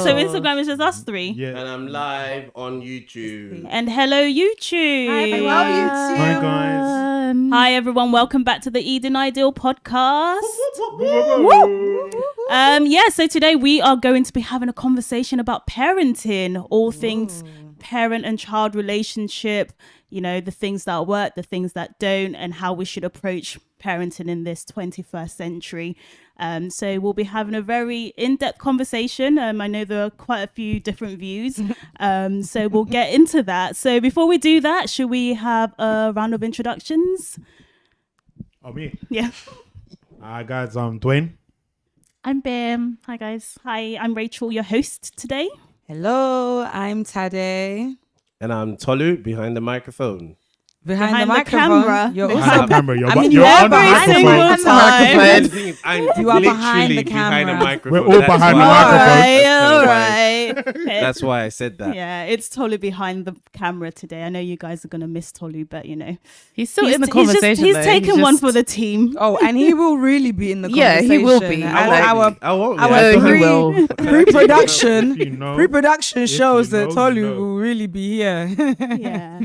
So Instagram is just us three. Yeah. And I'm live on YouTube. And hello, YouTube. Hi, everyone. Hi, guys. Hi, everyone. Welcome back to the Eden Ideal podcast. So today we are going to be having a conversation about parenting, all things parent and child relationship, you know, the things that work, the things that don't, and how we should approach parenting in this 21st century. So we'll be having a very in-depth conversation. I know there are quite a few different views. So we'll get into that. So before we do that, should we have a round of introductions? Oh, me? Yeah. Hi, guys. I'm Dwayne. I'm Bam. Hi, guys. Hi, I'm Rachel, your host today. Hello, I'm Tade. And I'm Tolu behind the microphone. Behind the microphone. Camera. You're Behind also the camera. You're, I mean, you're on the every microphone. single time. The thing is, I'm You are literally behind the behind the camera. microphone. We're all behind the microphone. All right. That's why I said that. Yeah, it's Tolu behind the camera today. I know you guys are going to miss Tolu, but you know. He's still in the He's conversation. He's though. taken one just- for the team. Oh, and he will really be in the Yeah, conversation. he will be. I won't. Our he will. pre-production, You know. pre-production If shows you that know, Tolu you know. will really be here. Yeah.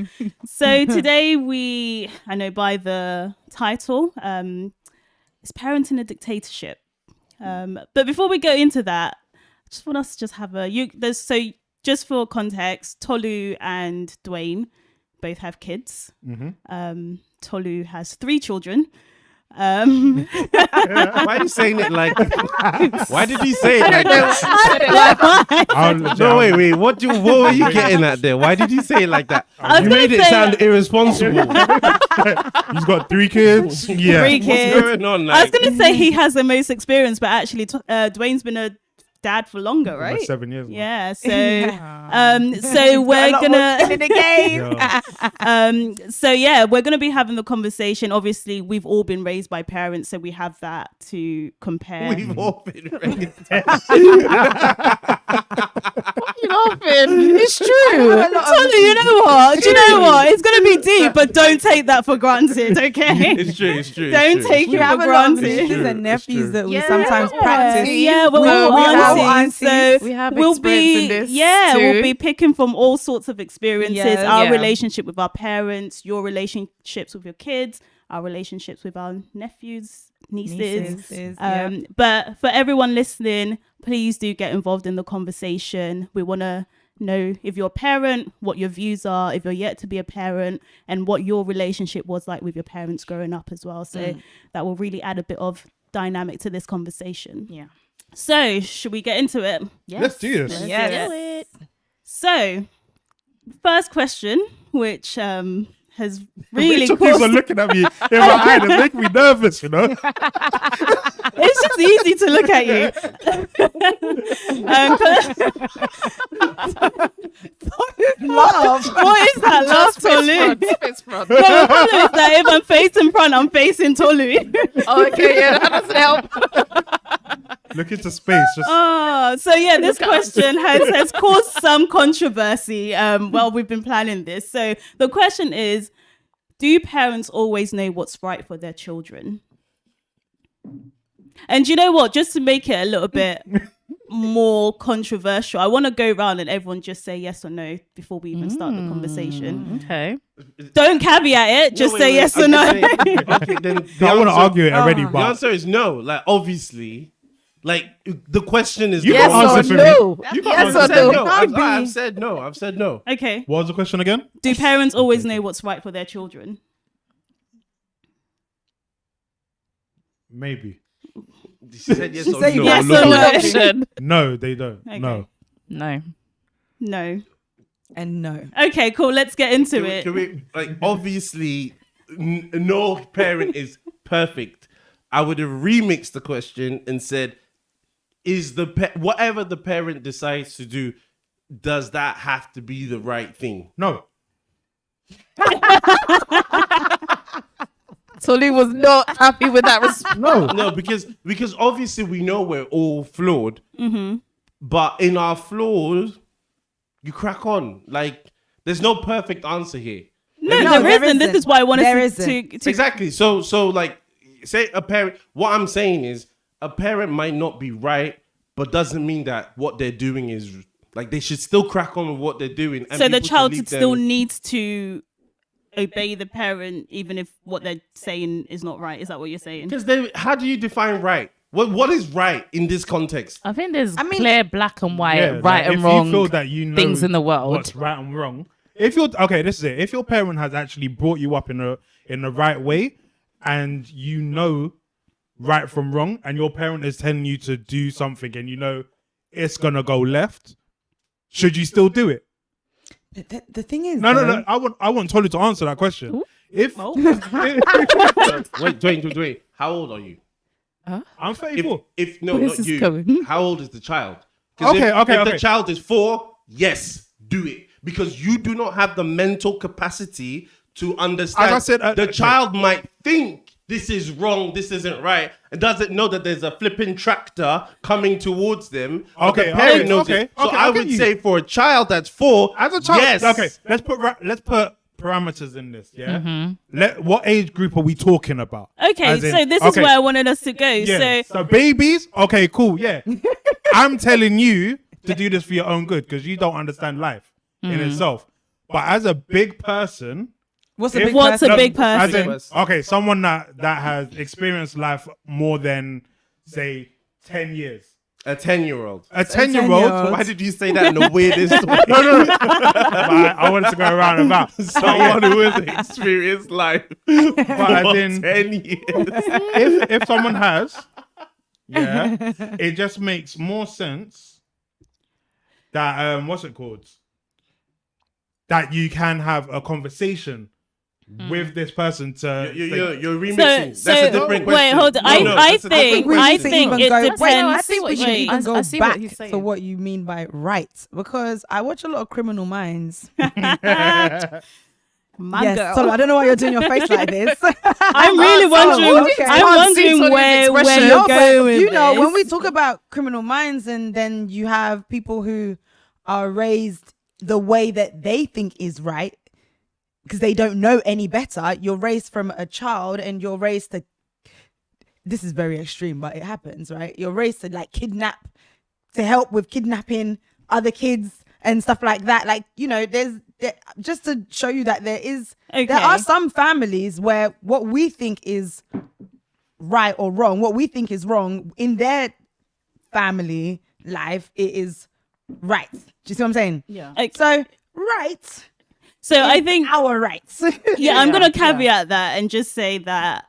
So today I know by the title, it's parenting a dictatorship. But before we go into that, I just want us to just have just for context, Tolu and Dwayne both have kids. Mm-hmm. Tolu has 3 children. Why are you saying it like? Why did he say it like that? No, wait. What were you getting at there? Why did you say it like that? I was You gonna made it say- sound irresponsible. He's got 3 kids. Yeah. 3 What's kids. going on? I was Like, going to say he has the most experience, but actually Dwayne's been a dad for longer, Like right? 7 years. now. Yeah, so we're gonna Yeah. we're gonna be having the conversation. Obviously, we've all been raised by parents, so we have that to compare. we've all been raised. It's true. Tolu, you know what? Do you know what? It's gonna be deep, but don't take that for granted, okay? It's true. It's true. Don't it's true. take We it have for a lot of granted. nieces true, and it's nephews true. that we Yeah. sometimes practice. Yeah, we're We all are aunties, so We have we'll experience be in this we'll too. be picking from all sorts of experiences. Yes. Our Yeah. relationship with our parents, your relationships with your kids, our relationships with our nephews, nieces. But for everyone listening, please do get involved in the conversation. We want to know if you're a parent, what your views are, if you're yet to be a parent, and what your relationship was like with your parents growing up as well. So that will really add a bit of dynamic to this conversation. Yeah. So should we get into it? Let's do this. Yes. Do it. So first question, which has really Rachel keeps on looking at me in my eye and make me nervous, you know? it's just easy to look at you. Love. What is that? Laugh, Tolu. Face front. No, the problem is that if I'm facing front, I'm facing Tolu. Oh, okay, yeah, that doesn't help. Look into space. Just So yeah, this question has caused some controversy while we've been planning this. So the question is, do parents always know what's right for their children? And you know what? Just to make it a little bit more controversial, I want to go around and everyone just say yes or no before we even start the conversation. Okay. Don't caveat it, just say yes or no. Okay, then the I want to answer- argue it already, The but answer is no. Like, obviously, like the question is You no. can't Yes answer or for me. no? You can't Yes answer or I've said no? no. Can't be. I've said no. I've said no. Okay. what was the question again? Do parents always know what's right for their children? Maybe. She said yes She or said no. yes Look, or no. Option. No, they don't. Okay. No. No. No. And no. Okay, cool. Let's get into it. Can we, like, obviously, no parent is perfect. I would have remixed the question and said, is whatever the parent decides to do, does that have to be the right thing? No. Tolu was not happy with that response. No. No, because obviously we know we're all flawed, but in our flaws, you crack on. Like, there's no perfect answer here. No, there isn't. This is why I wanted There to isn't. Exactly. So like, say a parent. What I'm saying is, a parent might not be right, but doesn't mean that what they're doing is like they should still crack on with what they're doing. And So the people child should leave still them- needs to obey the parent, even if what they're saying is not right. Is that what you're saying? Because how do you define right? What is right in this context? I think there's I mean- clear black and white, Yeah, right like, and if wrong you feel that you know things in the world. what's right and wrong. If you're okay, this is it. If your parent has actually brought you up in the right way, and you know right from wrong, and your parent is telling you to do something, and you know it's gonna go left, should you still do it? The thing is, No. though, I want Tolu to answer that question. Ooh. If Oh. Wait, Dwayne, how old are you? I'm 34. If no, Where's not this you. going? How old is the child? 'Cause Okay, if okay. the child is 4, yes, do it because you do not have the mental capacity to understand. As I said, the child might think this is wrong, this isn't right, and doesn't know that there's a flipping tractor coming towards them. But Okay, the parent okay, knows okay, it. So okay, I I get would you. say for a child that's 4, As a child, yes. okay, let's put parameters in this. Yeah. What age group are we talking about? Okay, As in- so this is okay, where I wanted us to go. Yeah. So So babies, okay, cool, yeah. I'm telling you to do this for your own good because you don't understand life in itself. But as a big person, what's a if- big What's a person? big as person? in, okay, someone that has experienced life more than say 10 years. A 10-year-old. A 10-year-old. 10-year-old. Why did you say that in the weirdest way? No. But I wanted to go around and about. Someone who has experienced life for as in- 10 years. If someone has, yeah, it just makes more sense that what's it called? That you can have a conversation with this person to You're remixing. So That's a different question. wait, hold on. No, I that's a different think question. I We should think even it go- depends. Wait, no, I I see think what we you should mean. even go I see what back he's saying. to what you mean by rights, because I watch a lot of Criminal Minds. My Yes, girl. so I don't know why you're doing your face like this. I'm really wondering. okay. I'm Can't see wondering Tony's where expression. you're No, but going with you know, this. when we talk about Criminal Minds, and then you have people who are raised the way that they think is right because they don't know any better. You're raised from a child, and you're raised to. This is very extreme, but it happens, right? You're raised to like kidnap, to help with kidnapping other kids and stuff like that. Like, you know, just to show you that there are some families where what we think is right or wrong, what we think is wrong in their family life, it is right. Do you see what I'm saying? Yeah. So right. So I think our rights. yeah, I'm gonna caveat that and just say that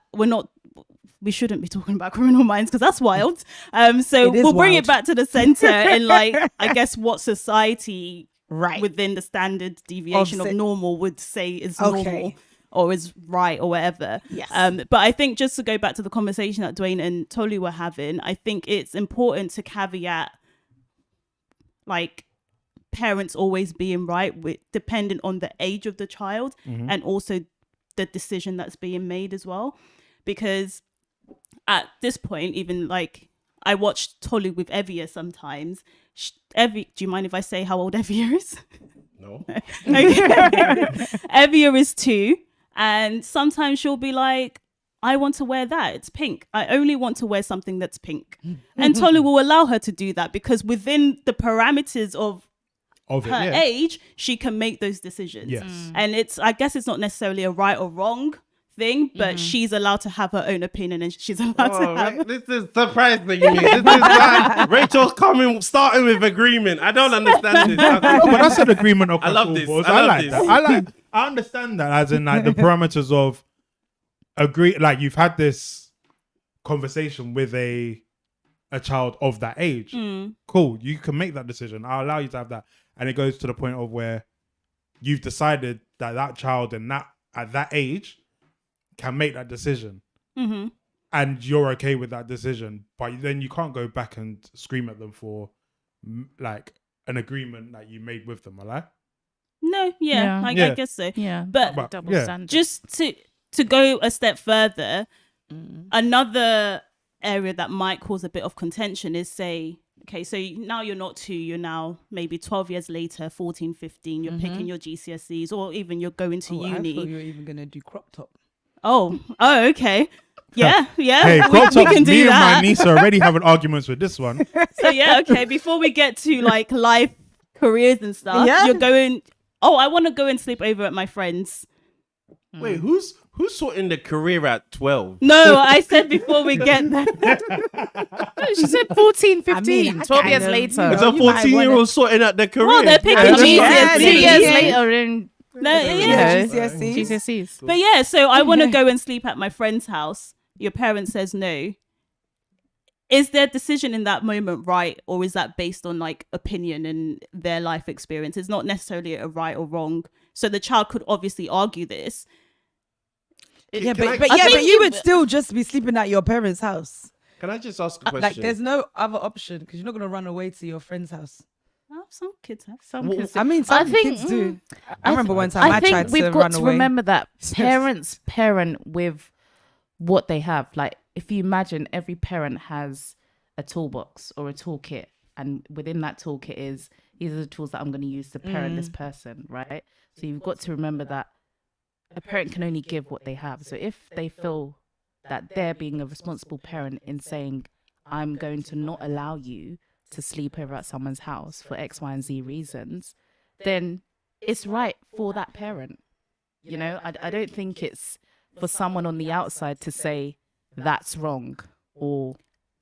we shouldn't be talking about Criminal Minds because that's wild. So It is we'll bring wild. it back to the center in like I guess what society Right. within the standard deviation of Of normal would say is Okay. normal or is right or whatever. Yes. But I think just to go back to the conversation that Dwayne and Tolu were having, I think it's important to caveat like parents always being right with dependent on the age of the child and also the decision that's being made as well. Because at this point, even like I watch Tolu with Evia sometimes. Do you mind if I say how old Evia is? No. Evia is 2, and sometimes she'll be like, I want to wear that. It's pink. I only want to wear something that's pink. And Tolu will allow her to do that because within the parameters of of her it. age, she can make those decisions. Yes. And I guess it's not necessarily a right or wrong thing, but she's allowed to have her own opinion and she's allowed to have. This is surprising me. This is like Rachel's starting with agreement. I don't understand this. But that's an agreement across I love all this. boards. I love like this. that. I understand that as in like the parameters of agree. Like you've had this conversation with a child of that age. Cool. You can make that decision. I'll allow you to have that. And it goes to the point of where you've decided that child and that at that age can make that decision. And you're okay with that decision. But then you can't go back and scream at them for like an agreement that you made with them, right? No, yeah, I guess so. Yeah. But double yeah. standard. just to go a step further, another area that might cause a bit of contention is say, okay, so now you're not 2, you're now maybe 12 years later, 14, 15, you're picking your GCSEs or even you're going to I thought uni. you were even going to do crop top. Oh, okay. Yeah. Hey, crop we tops, can do me and my that. niece are already having arguments with this one. So yeah, okay. Before we get to like life, careers and stuff, Yeah. you're going. Oh, I want to go and sleep over at my friend's. Wait, who's sorting the career at 12? No, I said before we get there. She said 14, 15, I mean, 12 I years know. later. You It's know, a you might 14-year-old sorting out their career. Well, they're picking Yeah, GCSEs. 2 years Yeah. later in No, Yeah, yeah. GCSEs. GCSEs. But yeah, so I want to go and sleep at my friend's house. Your parent says no. Is their decision in that moment right, or is that based on like opinion and their life experience? It's not necessarily a right or wrong. So the child could obviously argue this. Yeah, Can I- but I think you you- would still just be sleeping at your parents' house. Can I just ask a question? Like, there's no other option because you're not gonna run away to your friend's house. Oh, some kids have. Some Well, kids- I mean, I some think- kids do. I remember one time I I think tried we've to got run to away. remember that parents parent with what they have. Like, if you imagine every parent has a toolbox or a toolkit, and within that toolkit is these are the tools that I'm going to use to parent this person, right? So you've got to remember that a parent can only give what they have. So if they feel that they're being a responsible parent in saying, I'm going to not allow you to sleep over at someone's house for X, Y, and Z reasons, then it's right for that parent. You know, I don't think it's for someone on the outside to say that's wrong or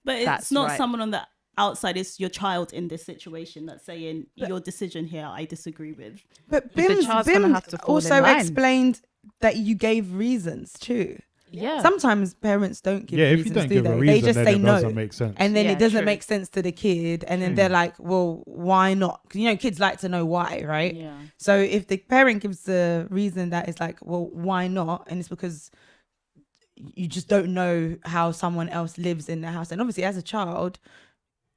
But it's That's not right. someone on the outside, it's your child in this situation that's saying your decision here I disagree with. But the Bim's, child's gonna Bim have to fall in also line. explained that you gave reasons too. yeah. Sometimes parents don't give Yeah, if reasons, you don't do give they? a They reason, just then say it no. doesn't make sense. And then Yeah, it doesn't true. make sense to the kid. And then they're like, well, why not? 'Cause, you know, kids like to know why, right? Yeah. So if the parent gives the reason that it's like, well, why not? And it's because you just don't know how someone else lives in the house. And obviously, as a child,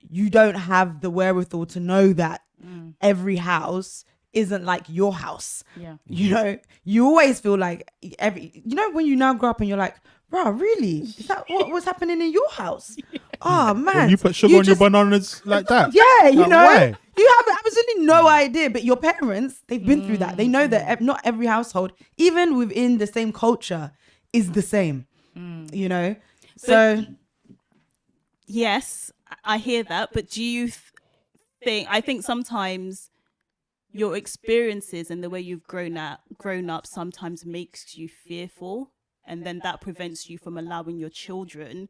you don't have the wherewithal to know that every house isn't like your house. Yeah. You know, you always feel like when you now grow up and you're like, bro, really? Is that what was happening in your house? Oh, man. When you put sugar on just- your bananas like that. Yeah, you Like, know, why? you have absolutely no idea. But your parents, they've been through that. They know that not every household, even within the same culture, is the same. You know, so Yes, I hear that, but do you think I think sometimes your experiences and the way you've grown up sometimes makes you fearful, and then that prevents you from allowing your children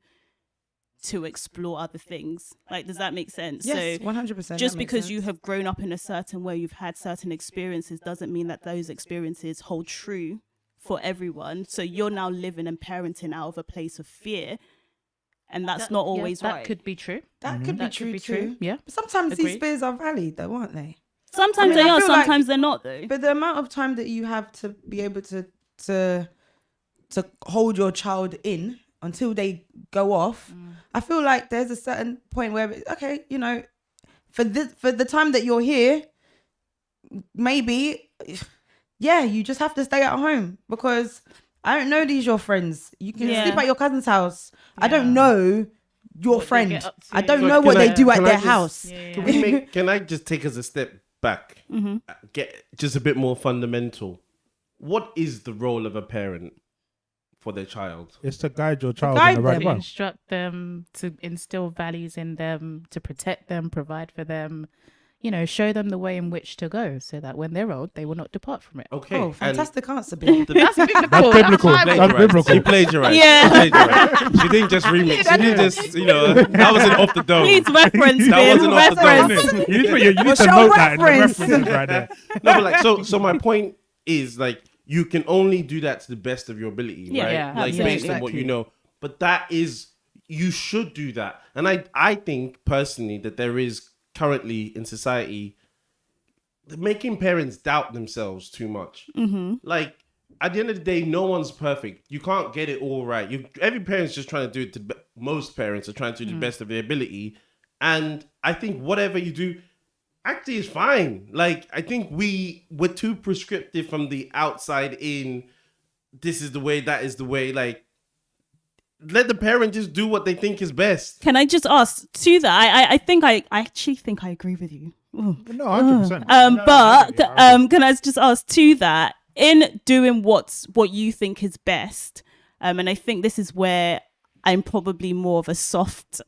to explore other things. Like, does that make sense? yes, So 100%. just because you have grown up in a certain way, you've had certain experiences, doesn't mean that those experiences hold true for everyone. So you're now living and parenting out of a place of fear, and that's not always that right. could be true. that could be That true could be too. true. Yeah. But sometimes these Agreed. fears are valid, though, aren't they? Sometimes I mean, they I are, feel like- sometimes they're not, though. But the amount of time that you have to be able to hold your child in until they go off, I feel like there's a certain point where okay, you know, for the time that you're here, maybe, yeah, you just have to stay at home because I don't know these your friends. You can Yeah. sleep at your cousin's house. I don't know your What they friend. get up to. I don't So know what can they I- do at can I their just- house. Can I just take us a step back? Get just a bit more fundamental. What is the role of a parent for their child? It's to guide your child guide in the right them. To way. instruct them, to instill values in them, to protect them, provide for them, you know, show them the way in which to go so that when they're old, they will not depart from it. Okay. Oh, and fantastic answer, Bill. That's biblical. That's biblical. Bible. That's plagiarized. biblical. She plagiarized. Yeah. She plagiarized. She didn't just remix. She didn't just, that wasn't off the dome. Please reference, That Bill. wasn't off the dome. Reference. You need What's to your note that in the reference? references right there. No, but like, so my point is like, you can only do that to the best of your ability, Yeah, right? yeah, Like absolutely. based on what you know. But that is, you should do that. And I think personally that there is currently in society making parents doubt themselves too much. Like at the end of the day, no one's perfect. You can't get it all right. Every parent's just trying to do it to most parents are trying to do the best of their ability. And I think whatever you do actually is fine. Like I think we're too prescriptive from the outside in. This is the way, that is the way. Like let the parent just do what they think is best. Can I just ask to that? I actually think I agree with you. Ooh. No, 100%. But can I just ask to that, in doing what you think is best, and I think this is where I'm probably more of a soft.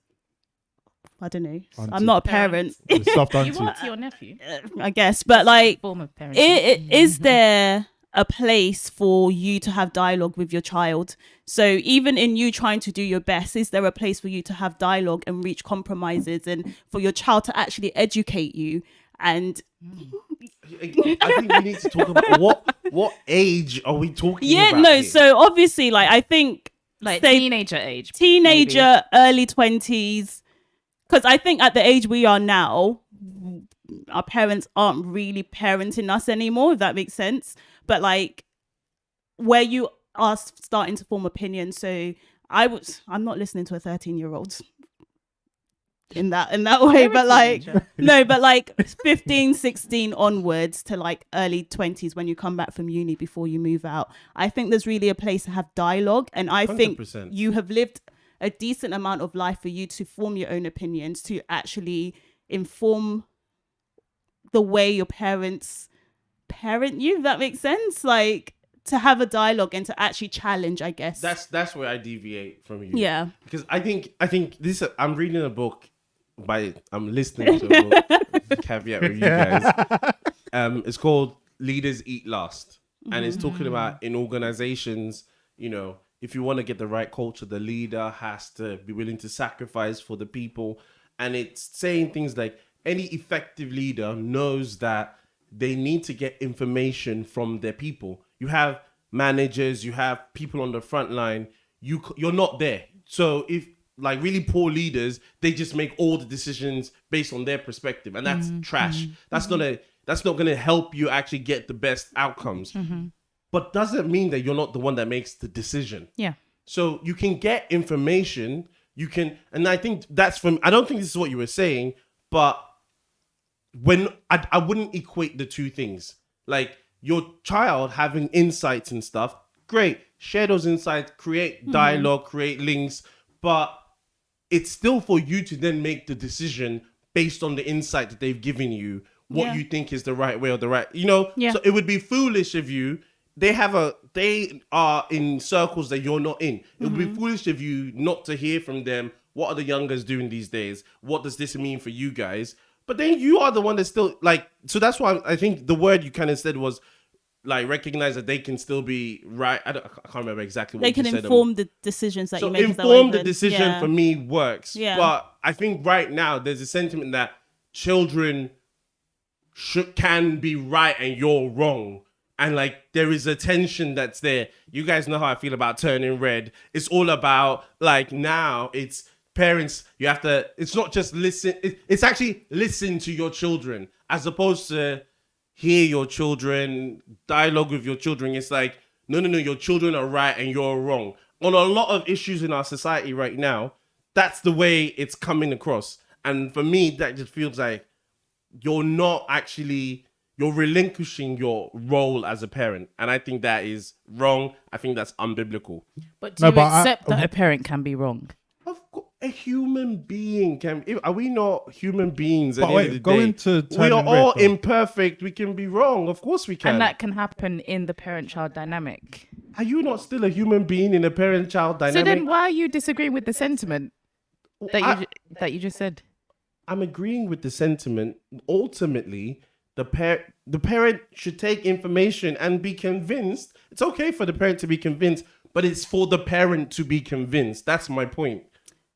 I don't know. Auntie. I'm not a parent, The soft You auntie. want your nephew? I guess, but like, Form of parenting. is there a place for you to have dialogue with your child? So even in you trying to do your best, is there a place for you to have dialogue and reach compromises, and for your child to actually educate you? And I think we need to talk about what age are we talking yeah, about? no. here? So obviously, like, I think Like say teenager age. teenager, early 20s, because I think at the age we are now, our parents aren't really parenting us anymore, if that makes sense. But like, where you are starting to form opinions. So I'm not listening to a 13-year-old in that way, but like, no, but like 15, 16 onwards to like early 20s, when you come back from uni before you move out, I think there's really a place to have dialogue. And I think 100%. you have lived a decent amount of life for you to form your own opinions, to actually inform the way your parents parent you, if that makes sense. Like, to have a dialogue and to actually challenge, I guess. That's where I deviate from you. Yeah. Because I think this. I'm reading a book I'm listening to a book. Caveat with you guys. It's called Leaders Eat Last, and it's talking about in organizations. You know, if you want to get the right culture, the leader has to be willing to sacrifice for the people, and it's saying things like any effective leader knows that they need to get information from their people. You have managers, you have people on the front line. You're not there. So if like really poor leaders, they just make all the decisions based on their perspective, and that's trash. That's not gonna help you actually get the best outcomes. But doesn't mean that you're not the one that makes the decision. Yeah. So you can get information. You can, and I think that's from. I don't think this is what you were saying, but when I wouldn't equate the two things. Like your child having insights and stuff, great. Share those insights, create dialogue, create links, but it's still for you to then make the decision based on the insight that they've given you, what you think is the right way or the right, Yeah. So it would be foolish of you. They are in circles that you're not in. It would be foolish of you not to hear from them. What are the youngers doing these days? What does this mean for you guys? But then you are the one that's still like, so that's why I think the word you kind of said was like recognize that they can still be right. I can't remember exactly what They you can said. inform the decisions that So you make. inform the decision for me works. Yeah. But I think right now there's a sentiment that children can be right and you're wrong. And like there is a tension that's there. You guys know how I feel about Turning Red. It's all about like now it's parents. You have to, it's not just listen. It's actually listen to your children as opposed to hear your children, dialogue with your children. It's like, no, your children are right and you're wrong. On a lot of issues in our society right now, that's the way it's coming across. And for me, that just feels like you're relinquishing your role as a parent. And I think that is wrong. I think that's unbiblical. But do you but accept that a parent can be wrong? Of course, a human being can. Are we not human beings? At But the end of wait, the go day? into We Turning are all Red, though. imperfect. We can be wrong. Of course we can. And that can happen in the parent-child dynamic. Are you not still a human being in a parent-child dynamic? So then why are you disagreeing with the sentiment that you just said? I'm agreeing with the sentiment. Ultimately, the parent should take information and be convinced. It's okay for the parent to be convinced, but it's for the parent to be convinced. That's my point.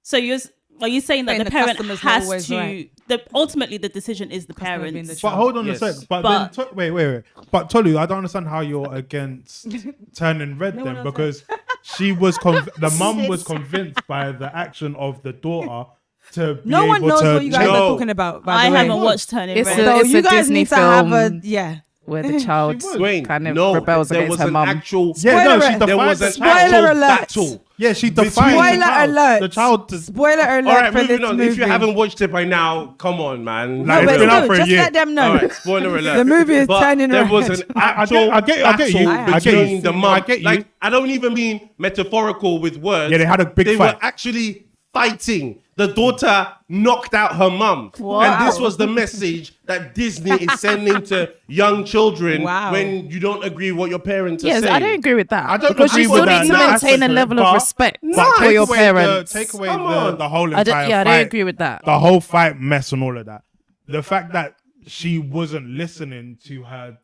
So are you saying that Saying the the parent customer's not has always to? right. Ultimately, the decision is the being parents. the But child. hold on Yes. a sec. But But- then, wait. But Tolu, I don't understand how you're against Turning Red then, because she was the mum was convinced by the action of the daughter to be No one able knows to what you guys change- are talking about. By I the way. haven't watched Turning It's Red. a- So you guys Disney need to have a film. Where the child Dwayne, kind of no, rebels there against was her an mum. actual. Yeah, no, she Spoiler- There defied was the an child. actual Spoiler alert. battle. Yeah, she Between- defied Spoiler the child. alert. The child just Spoiler alert All right, for this moving on. movie. If you haven't watched it by now, come on, man. Like, No, it's but been out still, for a just year. let them know. All right, spoiler alert. The movie is But Turning there Red. was an actual I get you. battle I get between you. the mum. I get you. Like, I don't even mean metaphorical with words. Yeah, they had a big They fight. were actually fighting. The daughter knocked out her mum. Wow. And this was the message that Disney is sending to young children Wow. when you don't agree what your parents are Yes, saying. I don't agree with that. I don't because agree you with still that. need to No, maintain a aspect, level of but- respect No, for your parents. Take away Come on. the whole I entire don't fight. agree with that. The whole fight mess and all of that. The fact that she wasn't listening to her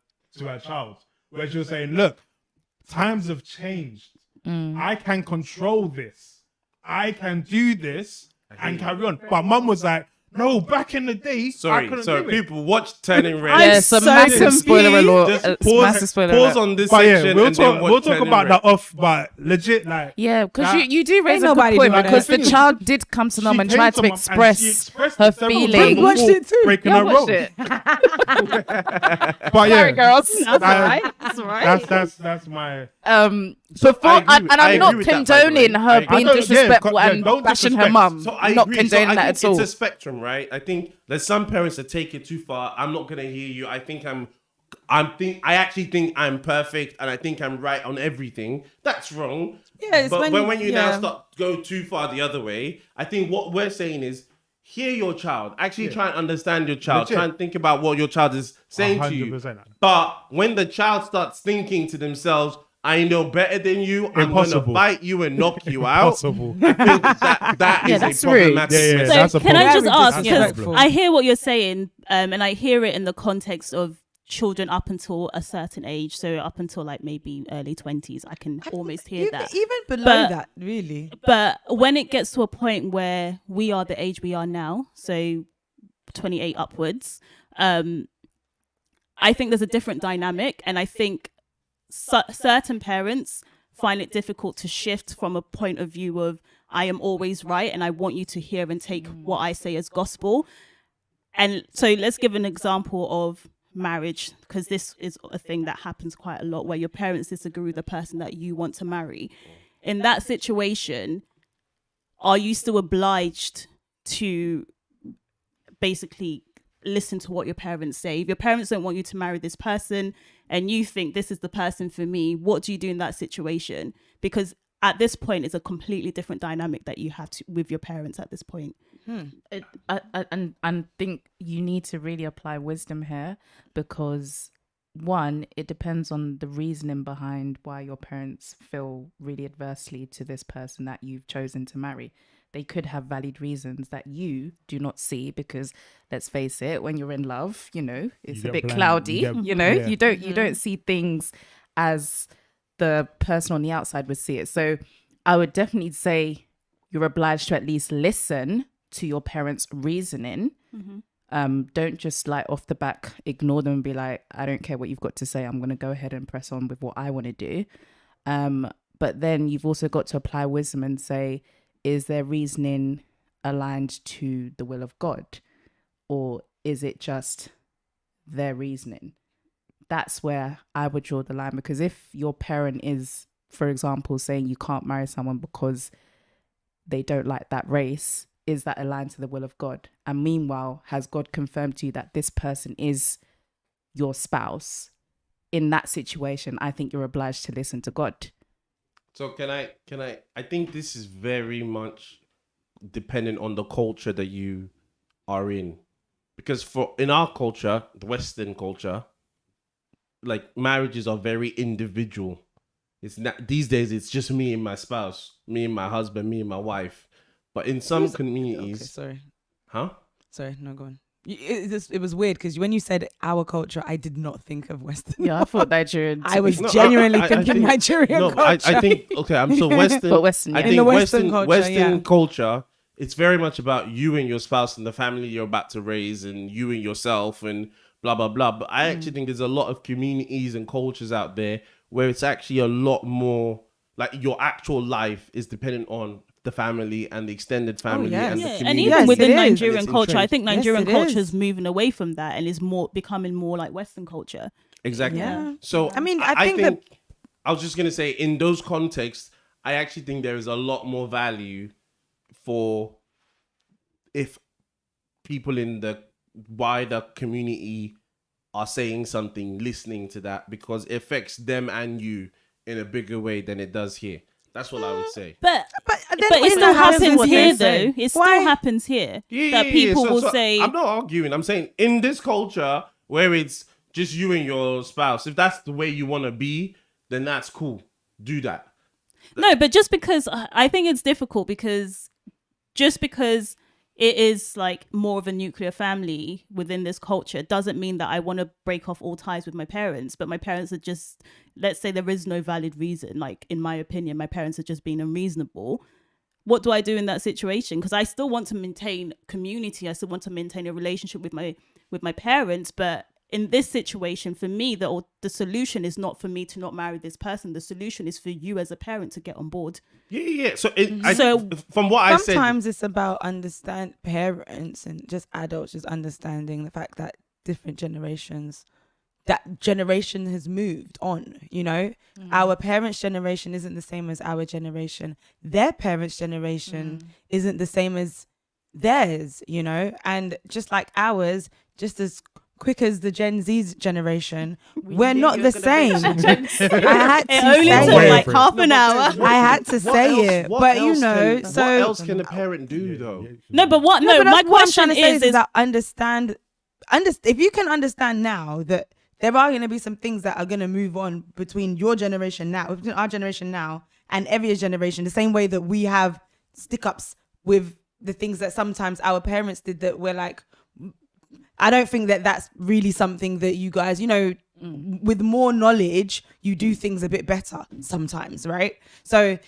child, where she was saying, "Look, times have changed. I can control this. I can do this and carry on." But mum was like, "No, back in the day, I Sorry, couldn't do it." people watch Turning Red. Yeah, so so massive spoiler alert. Just Massive spoiler pause alert. on this But section yeah, we'll and then talk. watch We'll talk Turning about Red. that off. But legit, like, Yeah, because that- you do raise a good nobody point doing because that. the child did come to mum she and came tried to to mum and she express expressed her it several times feelings. watched before it too. breaking Yeah, her watch role. it. But yeah, Sorry, girls. That's all right. That's all right. that's my. Before I agree and with- I'm I not agree with that, by the condoning way. her I being don't- yeah, disrespectful yeah, and don't bashing her disrespect. mum. So I not agree. condoning I that think at all. it's a spectrum, right? I think there's some parents that take it too far. I'm not gonna hear you. I actually think I'm perfect and I think I'm right on everything. That's wrong. Yeah, it's but when- when you yeah. now start go too far the other way, I think what we're saying is hear your child. Actually try and understand your child. Legit. Try and think about what your child is saying to you. 100%. But when the child starts thinking to themselves, I know better than you, I'm going to Impossible. bite you and knock you out. Possible. I think that Yeah, is that's a rude. problematic Yeah, yeah, message. So that's a can I problem. just Very ask, because disrespectful. I hear what you're saying, and I hear it in the context of children up until a certain age, so up until like maybe early 20s, I can almost hear that. Even below But- that, really. But when it gets to a point where we are the age we are now, so 28 upwards, I think there's a different dynamic, and I think certain parents find it difficult to shift from a point of view of I am always right and I want you to hear and take what I say as gospel. And so let's give an example of marriage, because this is a thing that happens quite a lot, where your parents disagree with the person that you want to marry. In that situation, are you still obliged to basically listen to what your parents say? If your parents don't want you to marry this person and you think this is the person for me, what do you do in that situation? Because at this point, it's a completely different dynamic that you have to with your parents at this point. I think you need to really apply wisdom here, because one, it depends on the reasoning behind why your parents feel really adversely to this person that you've chosen to marry. They could have valid reasons that you do not see, because let's face it, when you're in love, you know, it's You a get bit blind. cloudy, You get- yeah. you don't see things as the person on the outside would see it. So I would definitely say you're obliged to at least listen to your parents' reasoning. Don't just like off the back ignore them and be like, I don't care what you've got to say, I'm going to go ahead and press on with what I want to do. But then you've also got to apply wisdom and say, is their reasoning aligned to the will of God, or is it just their reasoning? That's where I would draw the line, because if your parent is, for example, saying you can't marry someone because they don't like that race, is that aligned to the will of God? And meanwhile, has God confirmed to you that this person is your spouse? In that situation, I think you're obliged to listen to God. So can I think this is very much dependent on the culture that you are in. Because in our culture, the Western culture, like marriages are very individual. It's not these days, it's just me and my spouse, me and my husband, me and my wife. But in some communities, Okay, huh? sorry, no, go on. It was weird because when you said our culture, I did not think of Western. Yeah, I thought Nigerian. I was No, genuinely I thinking think- Nigerian No, culture. I think okay. I'm so Western. But Western, I yeah. think In the Western culture, Western yeah. culture, it's very much about you and your spouse and the family you're about to raise, and you and yourself, and blah blah blah. But I actually think there's a lot of communities and cultures out there where it's actually a lot more like your actual life is dependent on the family and the extended family yes. and the Yeah, community. and Yes, even it within is. Nigerian And it's culture, I think Yes, Nigerian it culture is. is moving away from that and is more becoming more like Western culture. Exactly. Yeah. So I mean, I think that- I was just gonna say in those contexts, I actually think there is a lot more value for if people in the wider community are saying something, listening to that, because it affects them and you in a bigger way than it does here. That's what I would say. But then it still happens what here, they though. say. It Why? still happens here that people will say. I'm not arguing. I'm saying in this culture where it's just you and your spouse, if that's the way you want to be, then that's cool. Do that. No, but just because I think it's difficult because just because it is like more of a nuclear family within this culture doesn't mean that I want to break off all ties with my parents. But my parents are just, let's say there is no valid reason. Like, in my opinion, my parents are just being unreasonable. What do I do in that situation? Because I still want to maintain community. I still want to maintain a relationship with my parents. But in this situation, for me, the solution is not for me to not marry this person. The solution is for you as a parent to get on board. Yeah. So, from what I said, sometimes it's about parents and just adults just understanding the fact that different generations, that generation has moved on. You know, our parents' generation isn't the same as our generation. Their parents' generation isn't the same as theirs. You know, and just like ours, just as quick as the Gen Z generation, we're not the same. I had to It only say took Way like for half an hour. I had to say it, but you know, what else can a parent do though? No, but what? No, No, but my that's what I'm question trying to say is is that understand. If you can understand now that there are going to be some things that are going to move on between your generation now, between our generation now, and every generation, the same way that we have stick-ups with the things that sometimes our parents did that we're like, I don't think that that's really something that you guys, you know, with more knowledge, you do things a bit better sometimes, right? So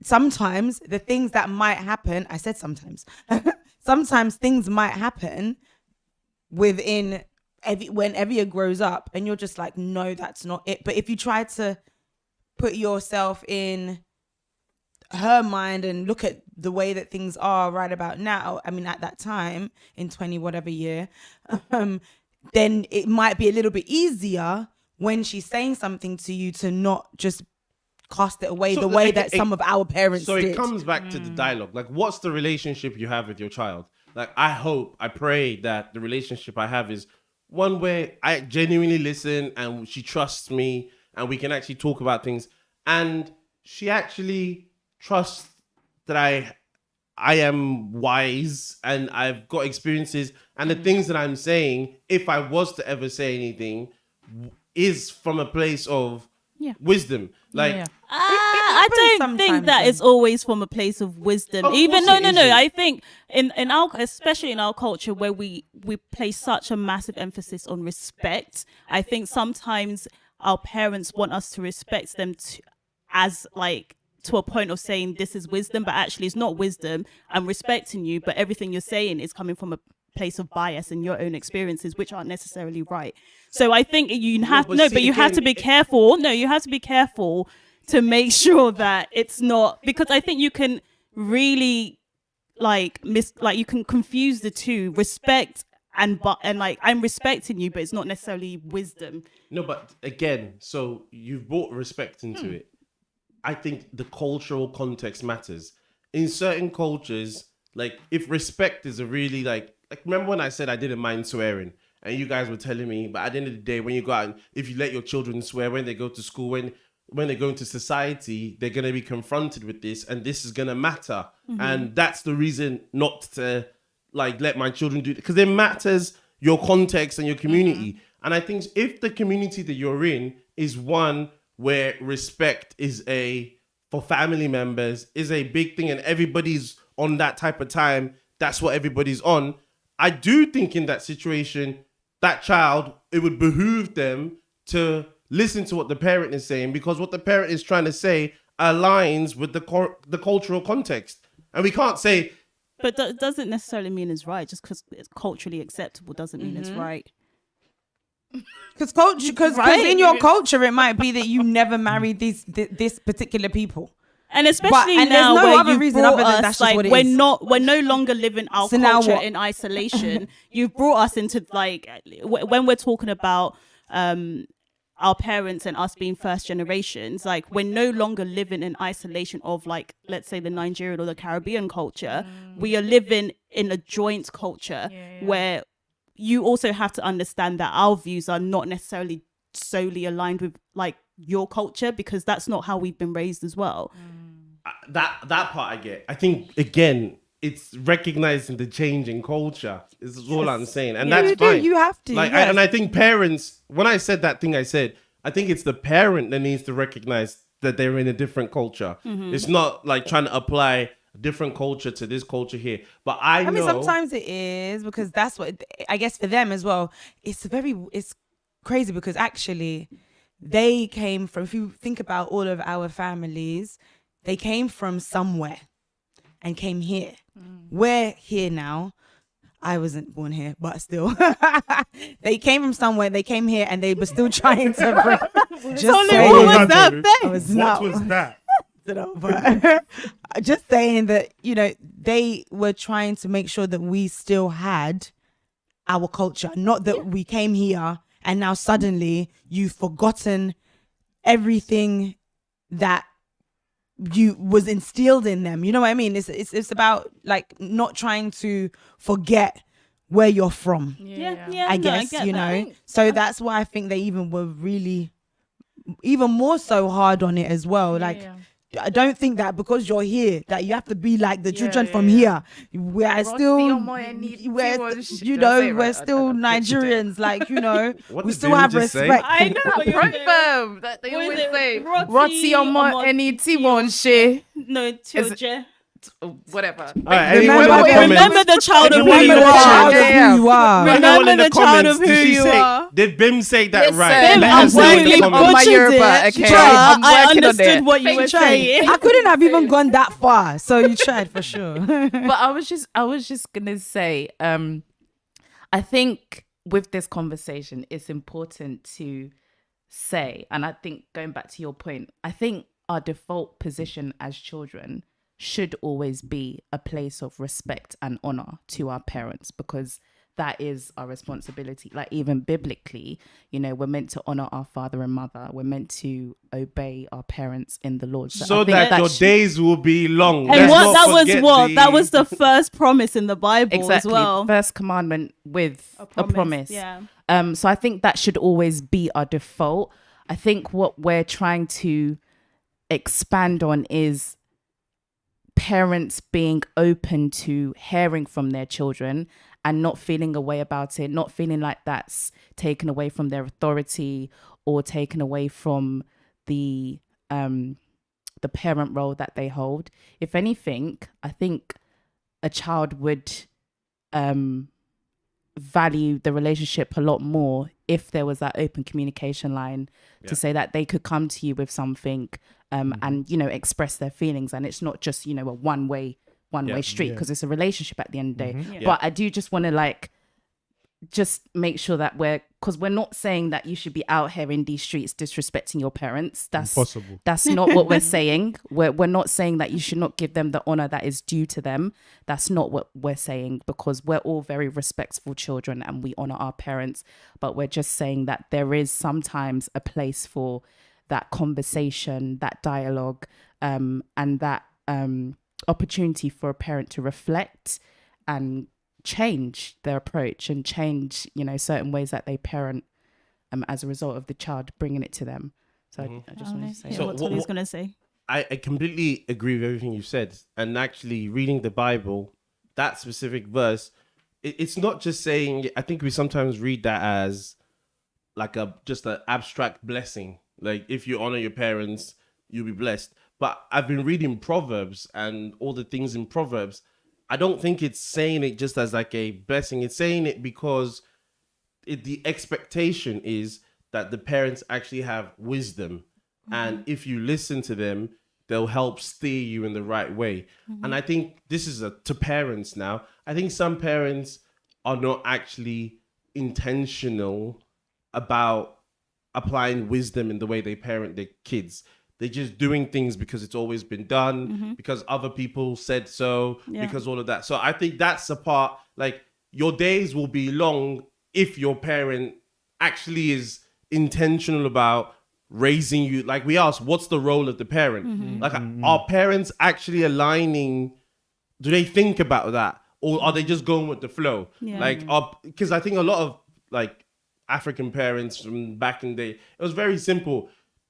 sometimes the things that might happen, I said sometimes, sometimes things might happen within when Evia grows up and you're just like, no, that's not it. But if you try to put yourself in her mind and look at the way that things are right about now, I mean, at that time in 20 whatever year, then it might be a little bit easier when she's saying something to you to not just cast it away the way that some of our parents did. It comes back to the dialogue. Like, what's the relationship you have with your child? Like, I pray that the relationship I have is one where I genuinely listen and she trusts me and we can actually talk about things. And she actually trust that I am wise and I've got experiences, and the things that I'm saying, if I was to ever say anything, is from a place of wisdom. Like, I don't think that it's always from a place of wisdom. Even no. I think in our, especially in our culture where we place such a massive emphasis on respect, I think sometimes our parents want us to respect them to a point of saying this is wisdom, but actually it's not wisdom. I'm respecting you, but everything you're saying is coming from a place of bias and your own experiences, which aren't necessarily right. So I think you have you have to be careful. No, you have to be careful to make sure that it's not, because I think you can really you can confuse the two, respect and like, I'm respecting you, but it's not necessarily wisdom. No, but again, so you've brought respect into it. I think the cultural context matters. In certain cultures, like, if respect is a really like remember when I said I didn't mind swearing and you guys were telling me, but at the end of the day, when you go out and if you let your children swear when they go to school, when they go into society, they're going to be confronted with this and this is going to matter. And that's the reason not to let my children do it, because it matters your context and your community. And I think if the community that you're in is one where respect is for family members is a big thing and everybody's on that type of time, that's what everybody's on. I do think in that situation, that child, it would behoove them to listen to what the parent is saying, because what the parent is trying to say aligns with the cultural context. And we can't say... But that doesn't necessarily mean it's right. Just because it's culturally acceptable doesn't mean it's right. Because in your culture, it might be that you never married this particular people. And especially now, there's no where other you reason brought other than us, that's just what it we're is. we're no longer living our So now culture what? in isolation. You've brought us into when we're talking about our parents and us being first generations, we're no longer living in isolation of let's say the Nigerian or the Caribbean culture. We are living in a joint culture where you also have to understand that our views are not necessarily solely aligned with your culture, because that's not how we've been raised as well. that part I get. I think again, it's recognizing the change in culture. Is all I'm saying, and that's you do, fine. you have to, Like, yes. and I think parents. When I said that thing, I said I think it's the parent that needs to recognize that they're in a different culture. It's not like trying to apply a different culture to this culture here. But I know. mean, sometimes it is because that's what I guess for them as well. It's crazy because actually they came from. If you think about all of our families, they came from somewhere and came here. We're here now. I wasn't born here, but still, they came from somewhere. They came here and they were still trying to bring. Tolu, saying- what was that Tolu? thing? I was What not- was that? but just saying that, they were trying to make sure that we still had our culture, not that we came here and now suddenly you've forgotten everything that you was instilled in them. You know what I mean? It's about like not trying to forget where you're from. Yeah, I no, guess, get you that. know. So that's why I think they even were really even more so hard on it as well. Like, I don't think that because you're here that you have to be like the children from here. We're still, we're still Nigerians. Like, What we did still Bim have just say? respect. I know what you're saying. Proverb that they What is always it? say. Roti Roti omo omo eni iti ti won she. No, Tilje. Whatever. All right, anyone in the Remember- comments- Remember the child of who Anyone in you the Remember the comments- child are. of Yeah. who you are. Remember Anyone in the child comments, of who did she you say- are. Did Bim say that Listen, right? Bim, Let I'm us know in working the on comments. my butchered Yoruba, it, okay? but I'm I working on understood it. what you were saying. I couldn't have even gone that far. So you tried for sure. But I was just gonna say, I think with this conversation, it's important to say, and I think going back to your point, I think our default position as children should always be a place of respect and honor to our parents, because that is our responsibility. Like, even biblically, we're meant to honor our father and mother. We're meant to obey our parents in the Lord. So I think that your should- days will be long. And Let's what not that was forget what? That was the first promise in the Bible exactly as well. first commandment with a promise. Yeah. So I think that should always be our default. I think what we're trying to expand on is parents being open to hearing from their children and not feeling a way about it, not feeling like that's taken away from their authority or taken away from the parent role that they hold. If anything, I think a child would value the relationship a lot more if there was that open communication line to say that they could come to you with something and express their feelings, and it's not just a one way street, because it's a relationship at the end of the day. Yeah. But I do just want to just make sure that because we're not saying that you should be out here in these streets disrespecting your parents. That's Impossible. That's not what we're saying. We're not saying that you should not give them the honor that is due to them. That's not what we're saying, because we're all very respectful children and we honor our parents. But we're just saying that there is sometimes a place for that conversation, that dialogue, and that opportunity for a parent to reflect and change their approach and change certain ways that they parent as a result of the child bringing it to them. So I just want to say So what what- Tolu's gonna say. I completely agree with everything you said. And actually reading the Bible, that specific verse, it's not just saying, I think we sometimes read that as like just an abstract blessing. Like, if you honor your parents, you'll be blessed. But I've been reading Proverbs and all the things in Proverbs. I don't think it's saying it just as like a blessing. It's saying it because the expectation is that the parents actually have wisdom. And if you listen to them, they'll help steer you in the right way. And I think this is to parents now. I think some parents are not actually intentional about applying wisdom in the way they parent their kids. They're just doing things because it's always been done, because other people said so, because all of that. So I think that's the part, like, your days will be long if your parent actually is intentional about raising you. Like, we asked, what's the role of the parent? Like, are parents actually aligning? Do they think about that? Or are they just going with the flow? Yeah. Like, because I think a lot of like African parents from back in the day, it was very simple.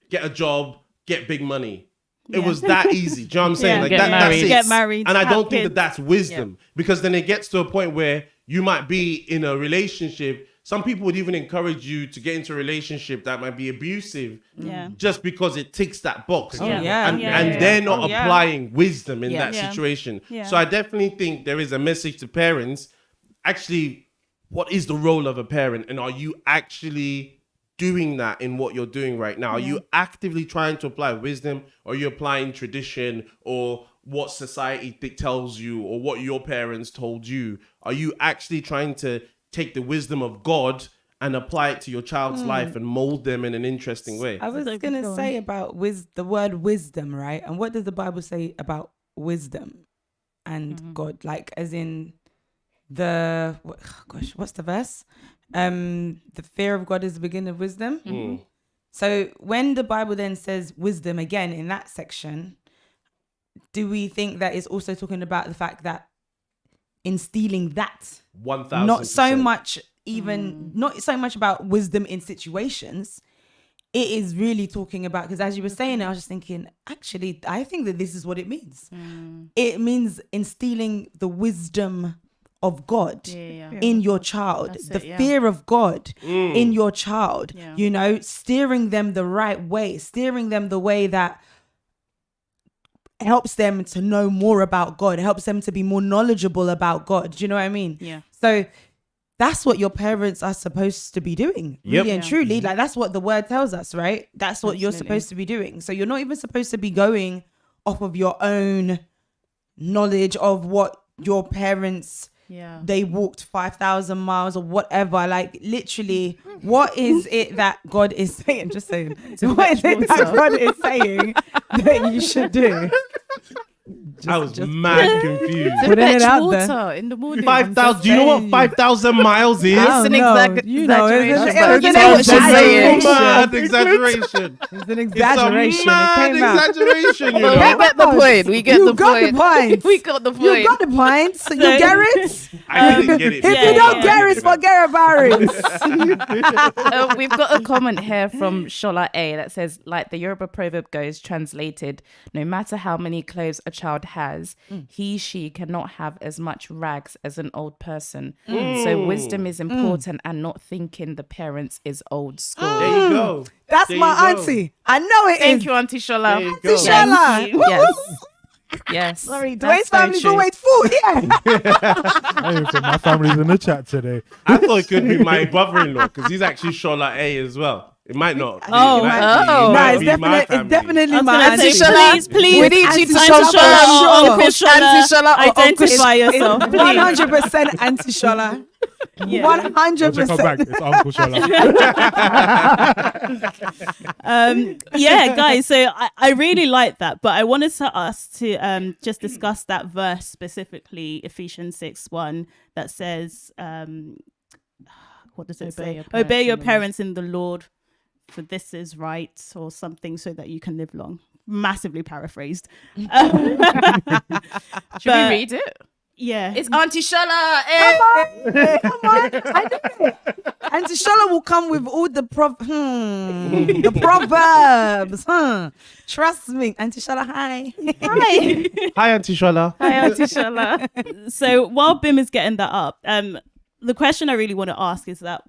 Get a job, get big money. it was that easy. Do you know what I'm saying? Yeah. Like Get that's married. it. Get married, And I have don't think kids. that's wisdom because then it gets to a point where you might be in a relationship. Some people would even encourage you to get into a relationship that might be abusive Yeah. just because it ticks that box. yeah. And, Yeah, and yeah, they're yeah. not Yeah. applying wisdom in Yeah. that Yeah. situation. Yeah. So I definitely think there is a message to parents. Actually, what is the role of a parent? And are you actually doing that in what you're doing right now? Are you actively trying to apply wisdom, or are you applying tradition or what society tells you or what your parents told you? Are you actually trying to take the wisdom of God and apply it to your child's life and mold them in an interesting way? I was So going go to on. say about the word wisdom, right? And what does the Bible say about wisdom and God? Like, as in what's the verse? The fear of God is the beginning of wisdom. So when the Bible then says wisdom again in that section, do we think that it's also talking about the fact that instilling that 1,000%. not so much not so much about wisdom in situations, it is really talking about, because as you were saying, I was just thinking, actually, I think that this is what it means. It means instilling the wisdom of God in your child, That's the it, yeah. fear of God in your child, Yeah. you know, steering them the right way, steering them the way that helps them to know more about God, helps them to be more knowledgeable about God. Do you know what I mean? Yeah. So that's what your parents are supposed to be doing, Yep. really and truly. Like, that's what the word tells us, right? That's what you're Absolutely. supposed to be doing. So you're not even supposed to be going off of your own knowledge of what your parents, Yeah. they walked 5,000 miles or whatever. Like, literally, what is it that God is saying? Just saying. What is it that God is saying that you should do? I was mad confused. Putting it Fetch out water there. in the morning. 5,000. Do you know what 5,000 miles is? I don't an know. exag- You know, exaggeration, it but was you an know what she's saying. Mad exaggeration. It's an It's a exaggeration. It mad came out. exaggeration, you But we know. get the point. We get You the got point. the point. We got the You point. got the point. So you get it? I didn't get it. If before, you don't but I get get it, forget about it. We've got a comment here from Shola A that says, like the Yoruba proverb goes, translated, no matter how many clothes a child has, she cannot have as much rags as an old person. So wisdom is important and not thinking the parents is old school. There you go. That's There my you go. auntie. I know it is. Thank you, Auntie Shola. There you Auntie go. Shola. Yes. Yes. Sorry, That's Dwayne's very family's true. always full. Yeah. I even think my family's in the chat today. I thought it could be my brother-in-law because he's actually Shola A as well. It might not. Oh, It might be- it oh. might No, be it's my definitely, family. it's definitely I was my gonna auntie. say, please, please. We need you to Auntie show Shola, Shola for or sure. Uncle Shola, Auntie Shola or Uncle identify yourself, please. 100% Auntie Shola. Yeah. 100%. Come back. It's Uncle Shola. Yeah, guys, so I really like that, but I wanted us to just discuss that verse specifically, Ephesians 6:1, that says, what does it say? Obey your parents in the Lord, for this is right, or something, so that you can live long. Massively paraphrased. Should we read it? Yeah. It's Auntie Shola. Come on. I know it. Auntie Shola will come with all the the proverbs. Trust me. Auntie Shola, hi. Hi. Hi, Auntie Shola. Hi, Auntie Shola. So while Bim is getting that up, the question I really want to ask is that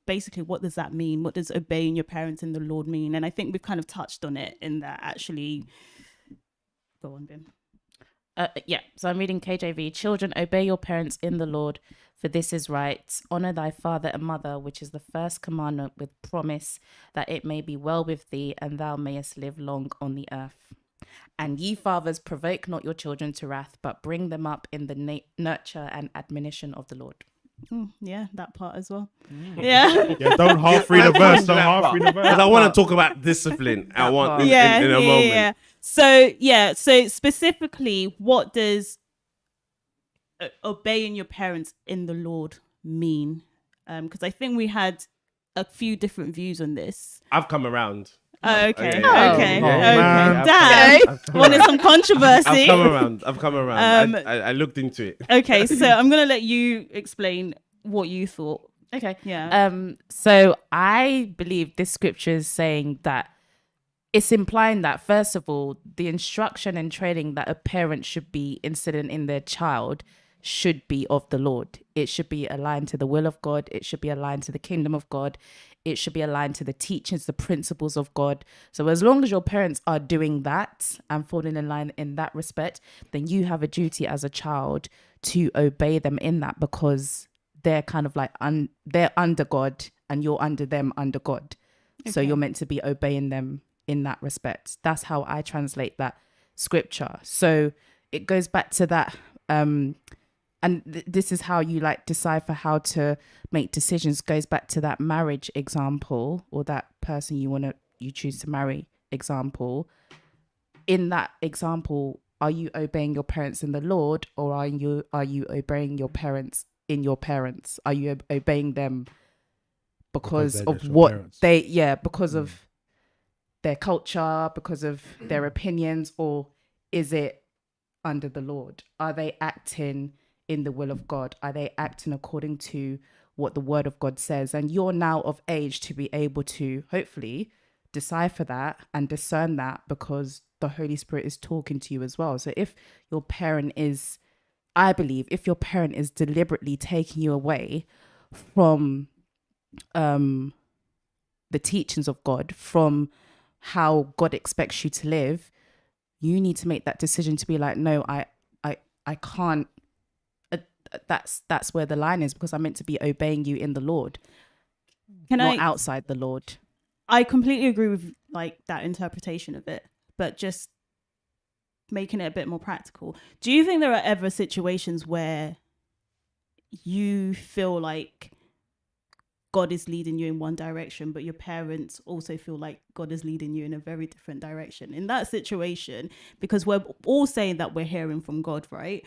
basically, what does that mean? What does obeying your parents in the Lord mean? And I think we've kind of touched on it in that actually. Go on, Bim. Yeah, so I'm reading KJV. Children, obey your parents in the Lord, for this is right. Honor thy father and mother, which is the first commandment, with promise that it may be well with thee and thou mayest live long on the earth. And ye fathers, provoke not your children to wrath, but bring them up in the nurture and admonition of the Lord. Yeah, that part as well. Yeah. Yeah, don't half read a verse. Don't half read a Because verse. I want to talk about discipline. I want in a moment. Yeah. So specifically, what does obeying your parents in the Lord mean? Because I think we had a few different views on this. I've come around. Oh, okay. Yeah. Okay. Oh, Okay. man. Damn. I've come Wanted around. some controversy. I've come around. I looked into it. Okay, so I'm gonna let you explain what you thought. Okay. Yeah. So I believe this scripture is saying that it's implying that, first of all, the instruction and training that a parent should be instilling in their child should be of the Lord. It should be aligned to the will of God. It should be aligned to the kingdom of God. It should be aligned to the teachings, the principles of God. So as long as your parents are doing that and falling in line in that respect, then you have a duty as a child to obey them in that, because they're kind of like, they're under God and you're under them under God. So you're meant to be obeying them in that respect. That's how I translate that scripture. So it goes back to that, this is how you like decipher how to make decisions. Goes back to that marriage example, or that person you choose to marry example. In that example, are you obeying your parents in the Lord, or are you obeying your parents in your parents? Are you obeying them because they're of just your what parents. because of their culture, because of their opinions, or is it under the Lord? Are they acting in the will of God? Are they acting according to what the word of God says? And you're now of age to be able to hopefully decipher that and discern that, because the Holy Spirit is talking to you as well. So if your parent is, I believe, if your parent is deliberately taking you away from the teachings of God, from how God expects you to live, you need to make that decision to be like, no, I can't. That's where the line is, because I'm meant to be obeying you in the Lord, not outside the Lord. I completely agree with like that interpretation of it, but just making it a bit more practical. Do you think there are ever situations where you feel like God is leading you in one direction, but your parents also feel like God is leading you in a very different direction? In that situation, because we're all saying that we're hearing from God, right?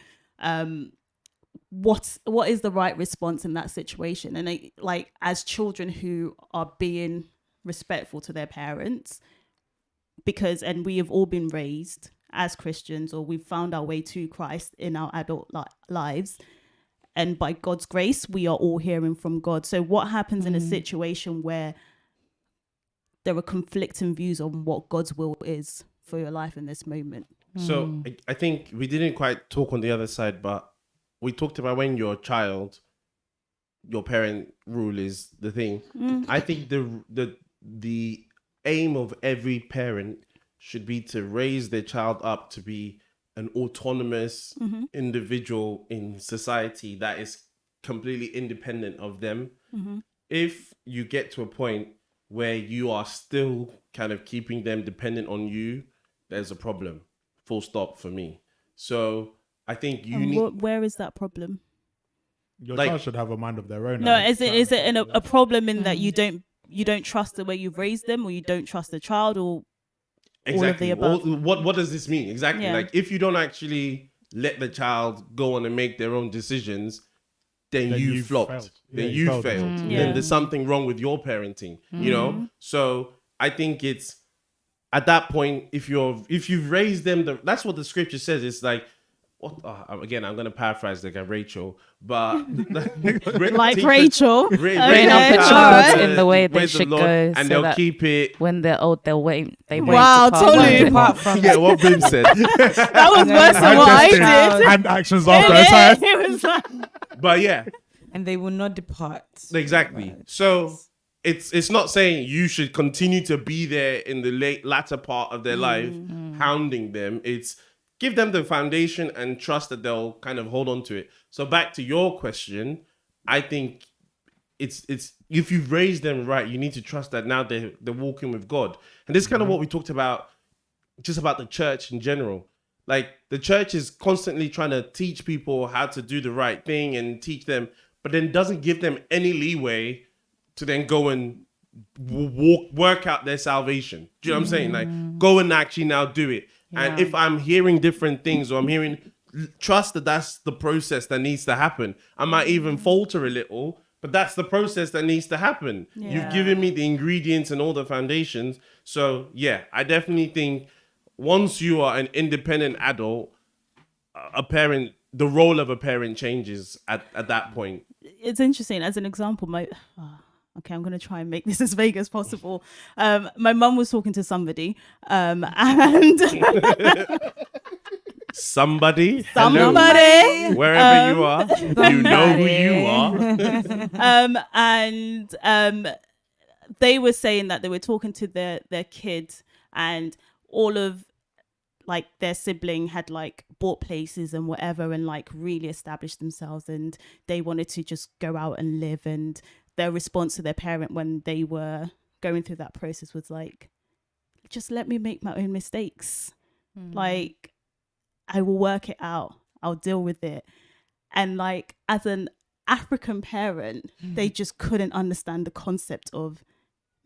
What is the right response in that situation? And like, as children who are being respectful to their parents, and we have all been raised as Christians, or we've found our way to Christ in our adult lives, and by God's grace, we are all hearing from God. So what happens in a situation where there are conflicting views on what God's will is for your life in this moment? So I think we didn't quite talk on the other side, but we talked about when you're a child, your parent rule is the thing. I think the aim of every parent should be to raise their child up to be an autonomous individual in society that is completely independent of them. If you get to a point where you are still kind of keeping them dependent on you, there's a problem. Full stop for me. So I think you need. Where is that problem? Your Like- child should have a mind of their own. No, is it a problem in that you don't trust the way you've raised them, or you don't trust the child, or Exactly. all of the above? What does this mean? Exactly. Yeah. Like, if you don't actually let the child go on and make their own decisions, then you you've flopped. failed. Then Yeah, you you failed. failed. Yeah. Then there's something wrong with your parenting. You know. So I think it's at that point, if you've raised them, that's what the scripture says. It's like, again, I'm gonna paraphrase like a Rachel, but Like Rachel. Train Okay. up the All child right. in the way they ways of should Lord, go, and so they'll that keep it. when they're old, they won't Wow, depart. totally. Depart. From Yeah, what Bim said. That was worse than And what I just did. and actions after a time. It was like, But yeah, and they will not depart. exactly. So it's not saying you should continue to be there in the latter part of their life, hounding them. It's give them the foundation and trust that they'll kind of hold on to it. So back to your question, I think it's if you've raised them right, you need to trust that now they're walking with God. And this is kind of what we talked about, just about the church in general. Like, the church is constantly trying to teach people how to do the right thing and teach them, but then doesn't give them any leeway to then go and work out their salvation. Do you know what I'm saying? Like, go and actually now do it. And if I'm hearing different things, or I'm hearing, trust that that's the process that needs to happen. I might even falter a little, but that's the process that needs to happen. You've given me the ingredients and all the foundations. So yeah, I definitely think once you are an independent adult, the role of a parent changes at that point. it's interesting. As an example, Okay, I'm gonna try and make this as vague as possible. My mum was talking to somebody, and Somebody, somebody, wherever you are, you know who you are. and they were saying that they were talking to their kids, and all of like their sibling had like bought places and whatever, and like really established themselves, and they wanted to just go out and live. And their response to their parent when they were going through that process was like, just let me make my own mistakes. Like, I will work it out. I'll deal with it. And like, as an African parent, they just couldn't understand the concept of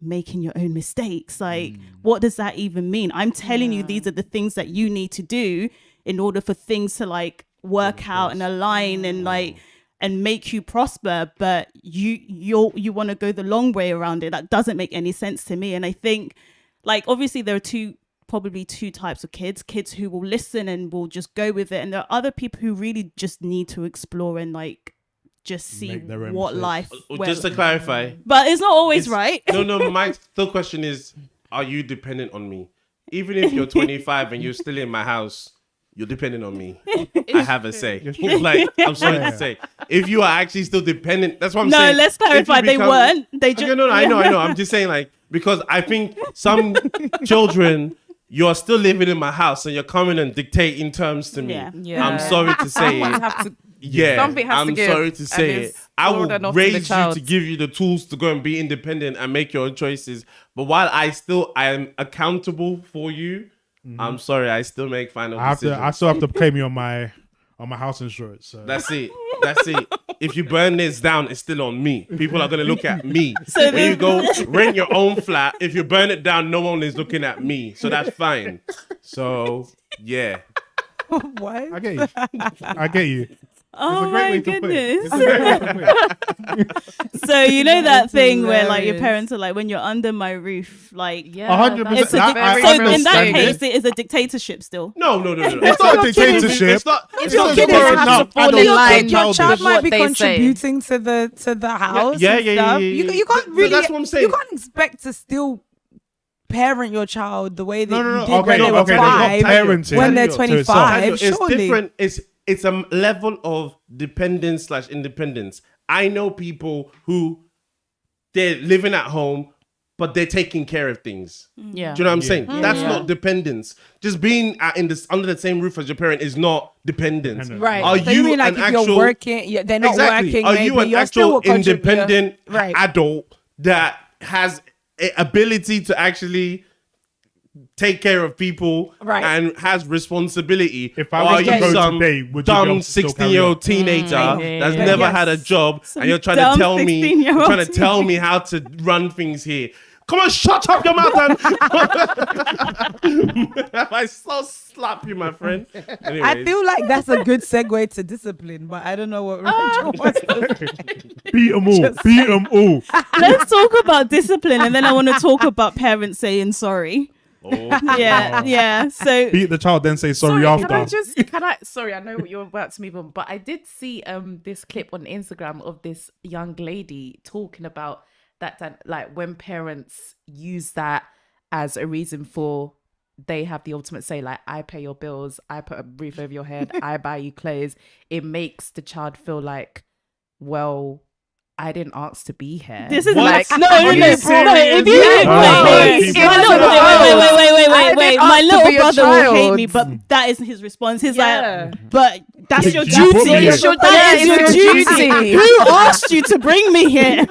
making your own mistakes. Like, what does that even mean? I'm telling you, these are the things that you need to do in order for things to like work out and align and like, and make you prosper. But you want to go the long way around it. That doesn't make any sense to me. And I think like, obviously there are probably two types of kids who will listen and will just go with it, and there are other people who really just need to explore and like just see Make their own what mistakes. life Just to clarify, but it's not always it's- right. No. My still question is: are you dependent on me? Even if you're 25 and you're still in my house, you're dependent on me. I have a say. Like, I'm sorry to say, if you are actually still dependent, that's what I'm No, saying. let's If you clarify, they become- weren't. They just Okay, no, I know. I'm just saying, like, because I think some children, you're still living in my house and you're coming and dictating terms to me. Yeah. I'm sorry to say Someone it. have to, Yeah, something has to I'm give, sorry to and say it. it's I will forwarded off to the raise you child. to give you the tools to go and be independent and make your own choices. But while I am accountable for you, I'm sorry, I still make final decisions. I still have to claim you on my house insurance. So. That's it. If you burn this down, it's still on me. People are gonna look at me. So When you go rent your own flat, if you burn it down, no one is looking at me. So that's fine. So yeah. What? I get you. I get you. Oh It's a great my way to put it. goodness. It's a great way to put it. So you know that That's thing where like your hilarious. parents are like, when you're under my roof, like 100%. it's a I so in that understand case it. it is a dictatorship still. No. It's not a dictatorship. It's not. If It's your not kid foreign doesn't now. have to fall in adult line, and your childish. child might What be they say. contributing to the house. Yeah, and yeah, stuff. yeah. You can't So really. that's what I'm saying. You can't expect to still parent your child the way that No. you did Okay, when they were okay. They're not 5. parenting. When they're to 25. Daniel, it's surely. different. It's a level of dependence / independence. I know people who they're living at home, but they're taking care of things. Yeah. Do you know what I'm saying? That's Yeah. not dependence. Just being under the same roof as your parent is not dependence. Right. Are so you mean like an if actual? you're working, they're not Exactly. working. Are maybe you an you're still actual a contributor. independent Right. adult that has a ability to actually take care of people Right. and has responsibility? If I Or was are to you go some today, would you be dumb able to still carry 16-year-old on? teenager that's yeah. never Yes. had a job and you're trying dumb to tell me 16-year-old how to run things here? Come on, shut up your mouth and I so slap you, my friend. I Anyways. feel like that's a good segue to discipline, but I don't know what Rachel wants to Beat them all. Beat them all. Let's talk about discipline, and then I want to talk about parents saying sorry. Oh. Yeah. So Beat the child, then say sorry after. Can I sorry, I know what you're about to move on, but I did see this clip on Instagram of this young lady talking about that like when parents use that as a reason for they have the ultimate say, like, I pay your bills, I put a roof over your head, I buy you clothes. It makes the child feel like, well, I didn't ask to be here. this is What? like no. Are you If you serious? wait, I wait. didn't My ask to little be your brother will hate child. me, but that isn't his response. He's Yeah. like, but that's your You put me duty. here. That is your duty. Who asked you to bring me here?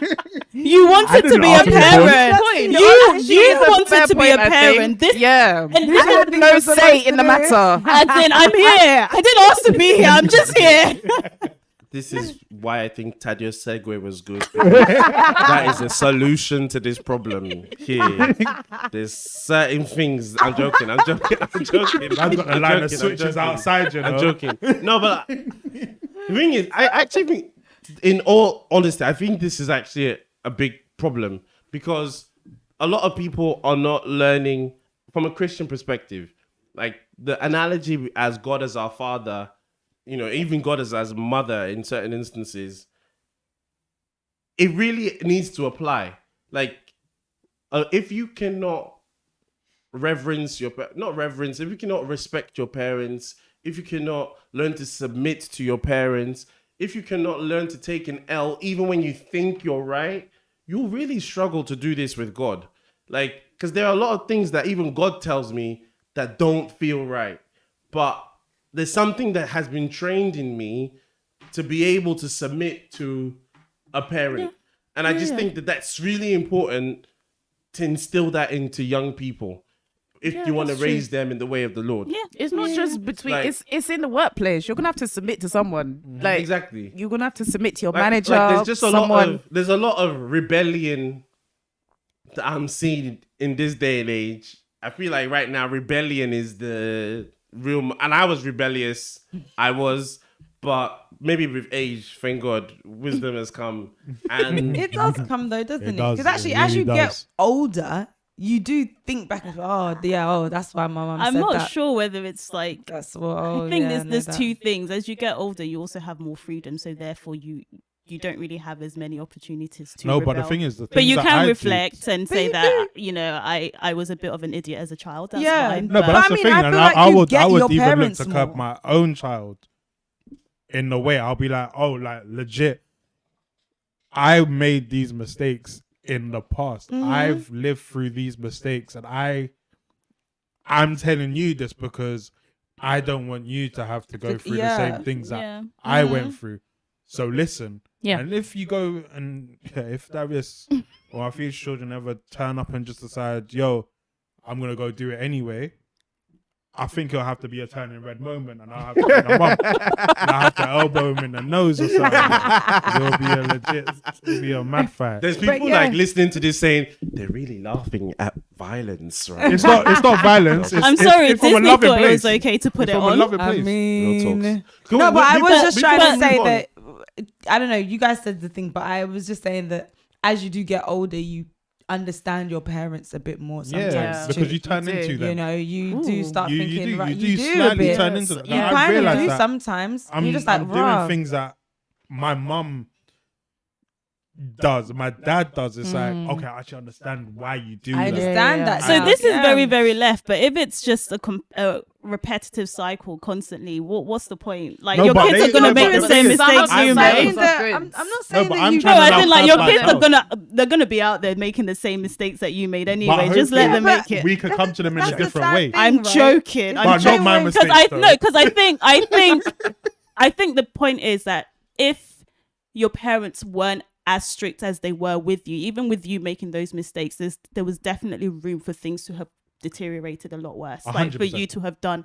You wanted to didn't be a ask you to parent. Point. You Actually, it's a wanted fair to be a point, I think. parent. This Yeah. and You had no say in the matter. as in, I'm here. I didn't ask to be here. I'm just here. This is why I think Tadio's segue was good. That is a solution to this problem here. There's certain things. I'm joking. Man's got a line of switches outside, you know. I'm joking. No, but the thing is, I actually think, in all honesty, I think this is actually a big problem because a lot of people are not learning from a Christian perspective. Like the analogy as God as our father, you know, even God as mother in certain instances, it really needs to apply. Like, if you cannot reverence if you cannot respect your parents, if you cannot learn to submit to your parents, if you cannot learn to take an L even when you think you're right, you'll really struggle to do this with God. Like, because there are a lot of things that even God tells me that don't feel right. But there's something that has been trained in me to be able to submit to a parent. And I just think that that's really important to instill that into young people if you want to raise them in the way of the Lord. Yeah. It's not just between. Like- it's in the workplace. You're gonna have to submit to someone. Like Exactly. You're gonna have to submit to your Like- manager. like there's just someone. there's a lot of rebellion that I'm seeing in this day and age. I feel like right now rebellion is the real, and I was rebellious. But maybe with age, thank God, wisdom has come. And It does come though, doesn't it? does, Because actually, it as you really get does. older, you do think back and that's why my mum I'm said not that. sure whether it's like. That's what. I think there's two things. As you get older, you also have more freedom, so therefore you don't really have as many opportunities to. No, but the rebel. thing is, But you that can I do- reflect and say you that I was a bit of an idiot as a child. That's fine. No, but But that's I the mean, thing, I and feel like I you would get your even look parents to curb more. my own child in the way. I'll be like, oh, like legit. I made these mistakes in the past. I've lived through these mistakes, and I'm telling you this because I don't want you to have to go through the same things that I went through. So listen. Yeah. And if you go and if Darius or if these children ever turn up and just decide, yo, I'm gonna go do it anyway, I think it'll have to be a turning red moment, and I'll have to bring a mum, and I have to elbow him in the nose or something. It'll be a mad fight. there's people yeah. like listening to this saying, they're really laughing at violence, right? It's not violence. I'm sorry, it's from a Disney loving thought it was place. okay to put It's it from a on. loving I place. mean, Real talks. Cool. no, but I was just trying to before say we move that. I don't know. You guys said the thing, but I was just saying that as you do get older, you understand your parents a bit more sometimes. Yeah, too. because you turn do. into them. You know, you do start You thinking, do, right? you You do do a slightly bit. turn into them. You I kind of realise do that sometimes. I'm You're just like, doing bruh. things that my mum does, my dad does. It's like, okay, I actually understand why you do I that. understand that. So now. this is Yeah. very, very left. But if it's just a repetitive cycle constantly, what's the point? Like No, your but kids they- are gonna no, make but the the same thing is, mistakes I'm you saying made. that- Good. I'm not saying but that I'm you. trying No, to as in now like your help kids are myself. they're gonna be out there making the same mistakes that you made anyway. But Just let hopefully them Yeah, make it. we could come to them in a That's the different sad way. thing. I'm right? joking. But I'm not my joking. mistakes, though. Because I think the point is that if your parents weren't as strict as they were with you, even with you making those mistakes, there was definitely room for things to have deteriorated a lot worse. Like for 100%. you to have done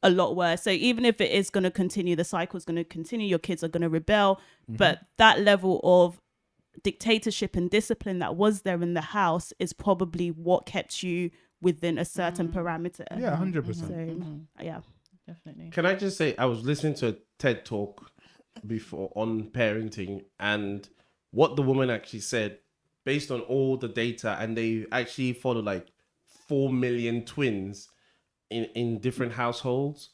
a lot worse. So even if it is going to continue, the cycle is going to continue, your kids are going to rebel. But that level of dictatorship and discipline that was there in the house is probably what kept you within a certain parameter. Yeah, 100%. So yeah. Definitely. Can I just say, I was listening to a TED talk before on parenting, and what the woman actually said, based on all the data, and they actually followed like 4 million twins in different households,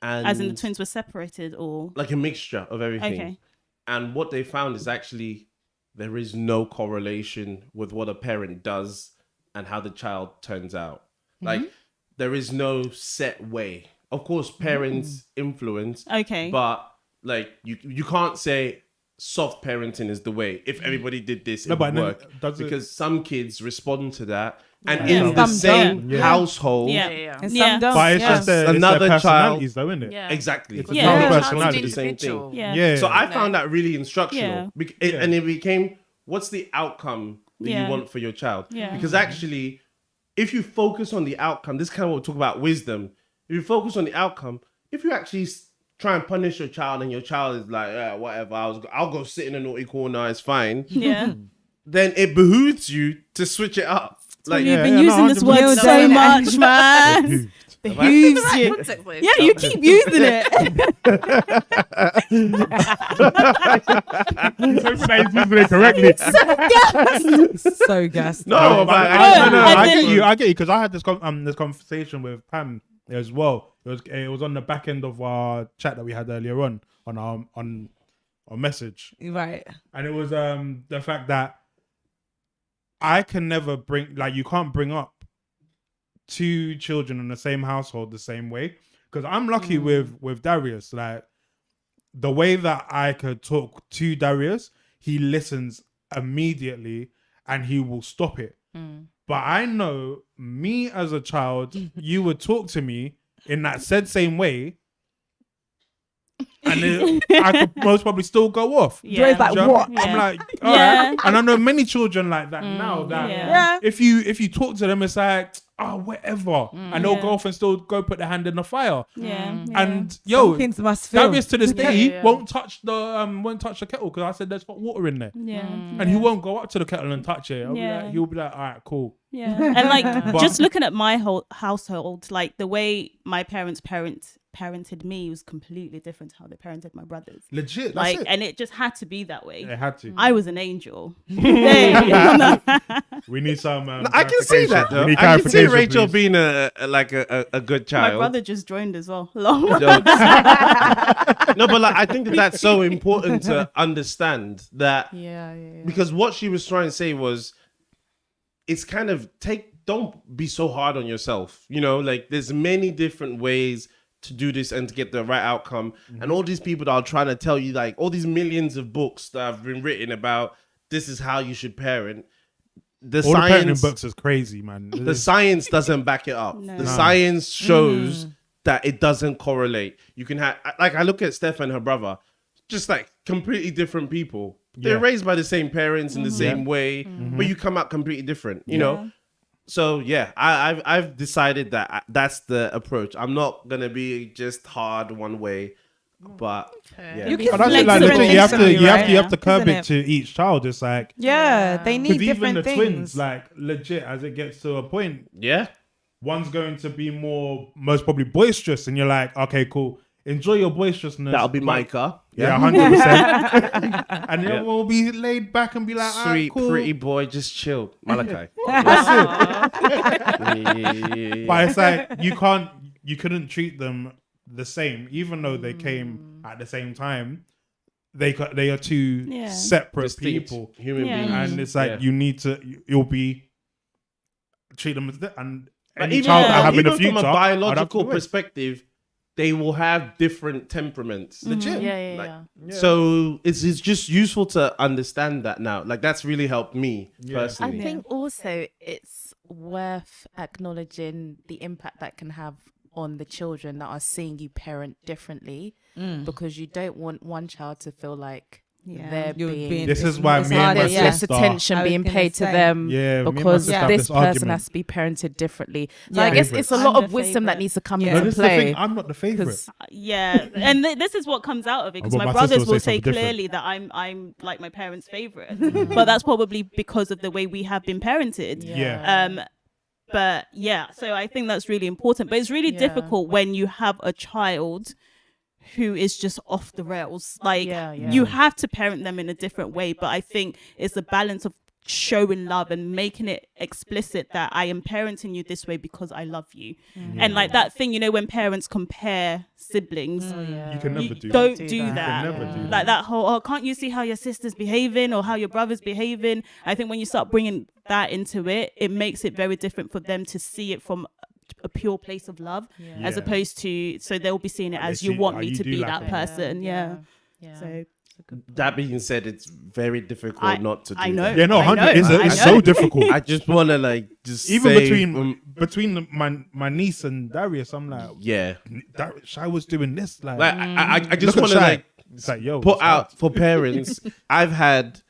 and As in the twins were separated or like a mixture of everything. okay. And what they found is actually there is no correlation with what a parent does and how the child turns out. Like there is no set way. Of course, parents influence, Okay. but like you can't say soft parenting is the way. If everybody did this, No, it but would then work. does it- Because some kids respond to that, and Yeah. in the Some same don't. Yeah. household, Yeah. And some Yeah. don't. But it's yeah. just their Another their child- personalities, though, isn't it? Yeah. exactly. It's Yeah. another Yeah. personality. The same thing. Yeah. Yeah. So I found that really instructional. Yeah. And it became, what's the outcome that Yeah. you want for your child? Yeah. Because actually, if you focus on the outcome, this is kind of what we talk about wisdom. If you focus on the outcome, if you actually try and punish your child and your child is like, yeah, whatever, I'll go sit in a naughty corner, it's fine. Yeah. Then it behooves you to switch it up. Like, You've Yeah, been yeah, using no, this word 100%. so No, much, man. Behooves you. Yeah, you keep using it. correctly. So gassed. no, but I I think- get you. I get you because I had this this conversation with Pam as well. It was on the back end of our chat that we had earlier on or message, Right. and it was the fact that I can never bring, like, you can't bring up two children in the same household the same way, because I'm lucky with Darius, like the way that I could talk to Darius, he listens immediately and he will stop it. But I know me as a child, you would talk to me in that said same way, and I could most probably still go off. Yeah. Joy's like, Do you know what? I mean? I'm like, all Yeah. right. And I know many children like that now that Yeah. if you talk to them, it's like, oh, whatever. And they'll go off and still go put their hand in the fire. Yeah. And yo, Some things must fill. Darius to this day Yeah. won't touch the kettle because I said there's hot water in there. Yeah. And he won't go up to the kettle and touch it. He'll be like, all right, cool. Yeah. And like just looking at my whole household, like the way my parents parented me was completely different to how they parented my brothers. Legit. That's Like, it. and it just had to be that way. They had to. I was an angel. We need some. I can see that though. We need I can see clarification, Rachel please. being a good My child. brother just joined as well. Long. Jokes. No, but like I think that's so important to understand that Yeah. because what she was trying to say was it's kind of don't be so hard on yourself. You know, like there's many different ways to do this and to get the right outcome. And all these people that are trying to tell you, like all these millions of books that have been written about this is how you should parent. The All the parenting science, books is crazy, man. the science doesn't back it up. No. The No. science shows that it doesn't correlate. You can have, like, I look at Steph and her brother, just like completely different people. They're Yeah. raised by the same parents in the same way, but you come out completely different, you know? So yeah, I've decided that that's the approach. I'm not gonna be just hard one way, but yeah. You can But that's it, flex like, different legit, you have things to, on you have to curb Isn't it it? to each child. It's like, Yeah, they need because even different the things. twins, like legit, as it gets to a point, Yeah. one's going to be most probably boisterous, and you're like, okay, cool, enjoy your boisterousness. That'll be but- Micah. Yeah, 100%. And then we'll be laid back and be like, all right, Sweet, cool. pretty boy, just chill. Malachi. But it's like you couldn't treat them the same, even though they came at the same time. They are two separate Distinct people, human Yeah. beings. and it's like you'll be treat them as and But any even, child I have in even the future, from a I'd have to biological do it. perspective, they will have different temperaments. Legit. Yeah. So it's just useful to understand that now. Like that's really helped me I personally. think also it's worth acknowledging the impact that can have on the children that are seeing you parent differently, because you don't want one child to feel like they're You're being This is why It's me and harder, my yeah. less sister. attention I was being gonna paid to say. them Yeah, me and my because sister have this this person argument. has to be parented differently. So Yeah. I guess it's a lot I'm of the wisdom that favourite. needs to come Yeah. No, into this is the play. thing. I'm not the favorite. 'Cause- Yeah, and this is what comes out of it because But my my sister brothers will will say say something clearly that I'm like my parents' favorite, but that's probably because of the way we have been parented. Yeah. But yeah, so I think that's really important. But it's really Yeah. difficult when you have a child who is just off the rails. Like Yeah. you have to parent them in a different way. But I think it's a balance of showing love and making it explicit that I am parenting you this way because I love you. And like that thing, you know, when parents compare siblings, You can never do don't that. do You that. can never do Like that whole, oh, can't you see how your sister's behaving or how your brother's behaving? I think when you start bringing that into it, it makes it very different for them to see it from a pure place of love, as Yeah. opposed to, so they'll be seeing it They as see, you want oh, me you to do be like that it. person. Yeah. Yeah. So That being said, it's very difficult not to do I know. that. Yeah, no, I 100. know, I It's know. so difficult. I just want to like just Even say, between my niece and Darius, I'm like, yeah. Shai was doing this. Like I just look want at to Shai. like It's like, yo, put what's out up? for parents. I've had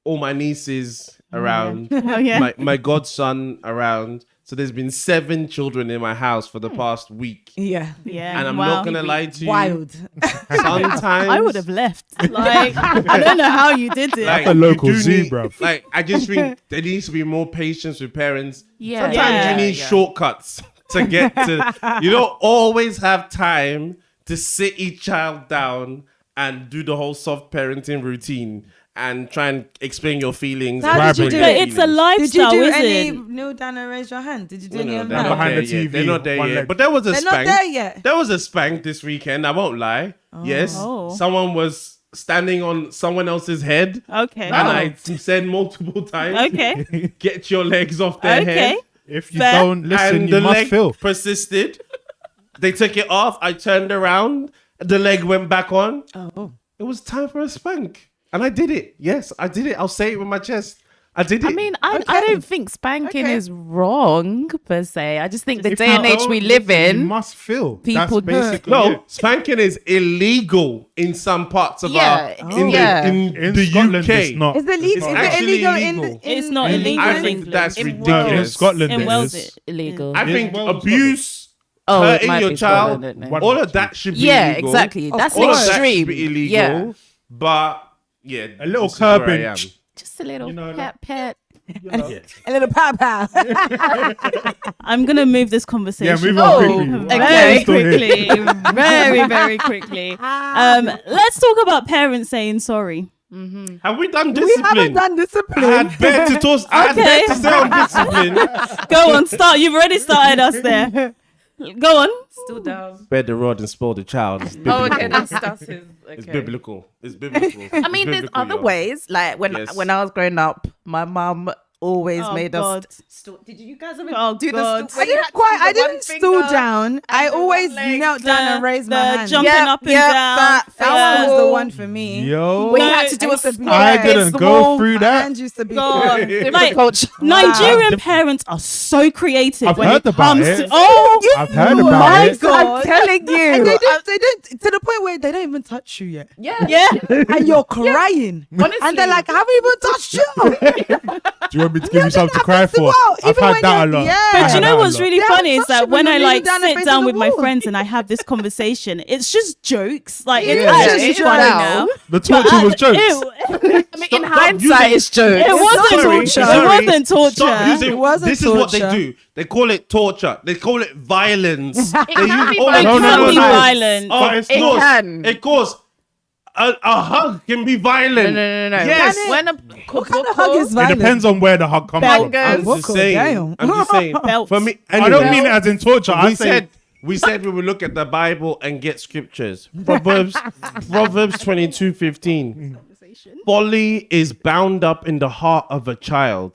all my nieces around, Oh, yeah. my godson around. So there's been 7 children in my house for the past week. Yeah. yeah. And I'm wow. not gonna lie to you. Wild. Sometimes I would have left. Like, I don't know how you did it. like a local you do zoo, need- bruv. Like I just think there needs to be more patience with parents. Yeah, Sometimes yeah, you need shortcuts to get to. You don't always have time to sit each child down and do the whole soft parenting routine and try and explain your feelings. How and did you explain do your it? But it's a feelings. Did you lifestyle, do isn't any? it? Kneel down and raise your hand. Did you do No, any no, of they're that? not Behind there the yet. TV, They're not there one yet. leg. But there was a They're not spank. there yet. There was a spank this weekend. I won't lie. Yes, Oh. someone was standing on someone else's head. Okay. And I said multiple times, Okay. get your legs off their Okay. head. If you Fair. don't listen, And you the must leg feel. persisted. They took it off. I turned around. The leg went back on. Oh. It was time for a spank. And I did it. Yes, I did it. I'll say it with my chest. I did it. I mean, I don't think spanking Okay. is wrong per se. I just think the If day you and age don't we listen, live you in. must feel. people That's basically no, it. spanking is illegal in some parts of Yeah. our Oh. Yeah. in In the Scotland, UK. it's not. Is it It's illegal? Is it actually illegal illegal. in It's not in illegal I in think England. that's In ridiculous. No, in Scotland In it Wales, is. Illegal. I think Wales, abuse, Oh, it hurting might your be child, Scotland, isn't it? all of that should be Yeah, illegal. exactly. Of That's All of that extreme. should be illegal. Yeah. But yeah, A little this is where curbing. I am. Just a little You know, pet. Yeah. a little pow. I'm gonna move this conversation. Yeah, move Oh, on quickly. very Still here. quickly, very quickly. Let's talk about parents saying sorry. Have we done We discipline? haven't done I discipline. had better to toss. I had Okay. better to say on discipline. Go on, start. You've already started us there. Go on. Still down. Spare the rod and spoil the child. It's Oh, biblical. okay, that's his. It's Okay. biblical. It's biblical. I mean, It's there's biblical, other y'all. ways. Like Yes. when I was growing up, my mum always Oh, made God. us. Did you guys ever Oh, do God. the? I didn't quite. I didn't stool down. I and the always one leg. knelt down and raised my hand. jumping Yep, up and yep, down. that That face was the wall. one for me. Yo, We No, had to do I a used to be I there. didn't go through My that. hands used to be. God. Different Like, culture. Nigerian parents are so creative I've when heard it about comes it. to. Oh, I've heard about my it. God. I'm telling you. And they don't, to the point where they don't even touch you yet. Yeah. yeah. And you're crying. Honestly. And they're like, I haven't even touched you. Do you want me to give you something to cry for? Well, I've even had when that a you're- lot. yeah. I've But had you know that a what's lot. really Yeah, funny is touch that it when when I you're like leaning down and sit facing down the with my wall. friends and I have this conversation, it's just jokes. Like it's Yeah. actually It is funny now. now. The torture was jokes. Ew. I mean, in hindsight, using- it's jokes. It wasn't Sorry, torture. sorry. It wasn't torture. Stop using. It wasn't This is what they torture. do. They call it torture. They call it violence. They can be all It the violent. can no, be no. violent. Oh, But it's of not. course. can. Of course. A hug can be violent. No. Yes. When a What kind of hug is It violent? depends on where the hug comes from. Bangers. I'm What just could- saying. damn. I'm just saying. Belts. For me, I don't anyway, mean it as in torture. I say we said we would look at the Bible and get scriptures. Proverbs 22:15. Folly is bound up in the heart of a child,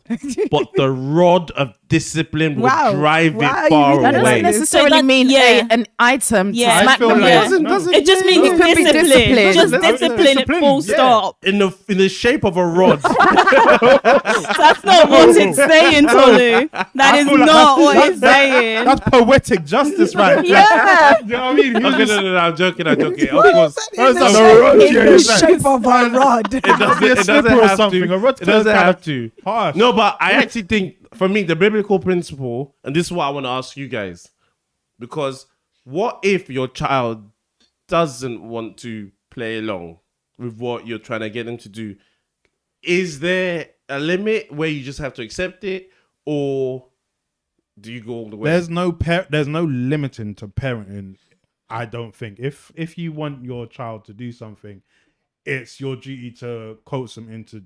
but the rod of discipline will Wow. drive Why are it you far reading that that? doesn't away. necessarily So that- mean yeah. an item Yeah. to smack feel them like- with. Doesn't It just means It could be discipline. discipline. Just That's discipline. discipline, Full yeah. stop. In the shape of a rod. That's not what it's saying, Tolu. That is feel like not what that's- it's saying. that's poetic justice, right? Yeah. You know what I mean? He's Okay, just- no, I'm joking. Of course. That's In not the a rod, shape- yeah, in the it's like- shape of a rod. It be a doesn't slipper or have something. to. A rod's It doesn't kind of have to. harsh. No, but I actually think, for me, the biblical principle, and this is what I want to ask you guys, because what if your child doesn't want to play along with what you're trying to get them to do? Is there a limit where you just have to accept it, or do you go all the way? There's no limiting to parenting. I don't think. If you want your child to do something, it's your duty to coax them into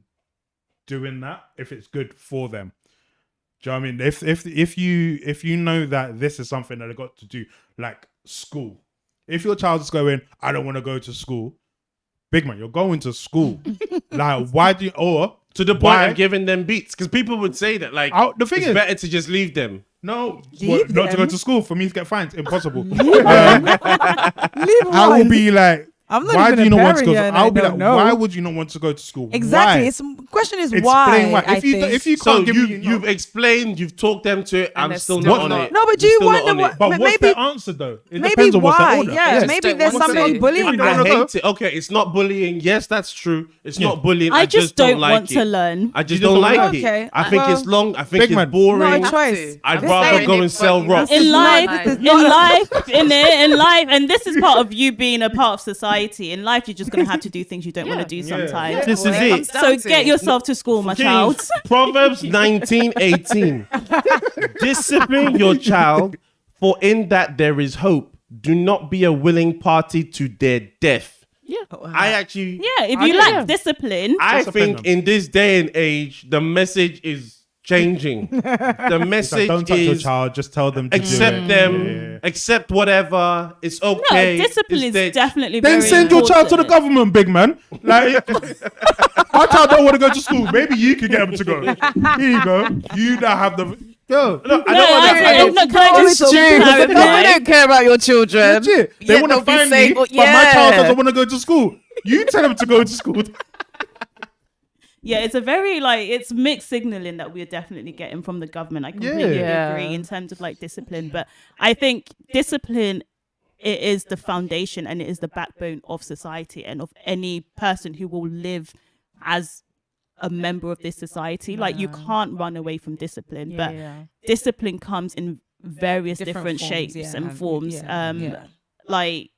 doing that if it's good for them. Do you know what I mean? If you know that this is something that they got to do, like school. If your child is going, I don't want to go to school, big man, you're going to school. Like, why do you? Or to the point why? of giving them beats, because people would say that, like, The thing it's is, better to just leave them. no, Leave not to go them? to school for me to get fined. Impossible. Leave I will one. be like, I'm not why even do you a not want to parent go? yet and I'll I be like, don't know. why would you not want to go to school? Exactly. Why? It's question is Explain why. why. If you So can't give me, you've explained, you've talked them to it. I'm they're still still not on not. it. No, but do You're you still not wonder on what? it. but but what's maybe their answer though? It maybe depends on what's their why? order. Yeah, Yes, maybe don't there's want something to. bullying If them. I I wanna go- hate it. Okay, it's not bullying. Yes, that's true. It's Yeah. not bullying. I just don't like want it. to learn. I just You don't just don't like like it. it. I think Well, it's long. I think big it's man. boring. No choice. I'd I'm rather saying go it, and sell but rocks. this In is life, not this is in not- life, in life, and this is part of you being a part of society. In life, you're just gonna have to do things you don't want to do Yeah. sometimes. This is Well, it. comes down So to get it. yourself to school, my child. Proverbs 19:18. Discipline your child, for in that there is hope. Do not be a willing party to their death. Yeah. I actually, Yeah, if I you do. lack discipline, I Discipline think them. in this day and age, the message is changing. The Like, message don't touch your is child. Just tell them to accept do it. them, Yeah. accept whatever. It's No, okay. discipline It's is their- definitely Then very send your child to the important. government, big man. Like, my child don't want to go to school. Maybe you can get him to go. Here you go. You now have the. Yo, No, I No, don't want no, can I just Stupid. The government clarify? don't care about your children. legit. They Yet want to they'll be find saying, me, oh, but my child yeah. doesn't want to go to school. You tell him to go to school. Yeah, it's a very like it's mixed signaling that we're definitely getting from the government. I completely Yeah. agree in terms of like discipline, but I think discipline it is the foundation and it is the backbone of society and of any person who will live as a member of this society. Like you can't run away from discipline, but discipline comes in various different forms, shapes yeah, and forms. yeah. Like,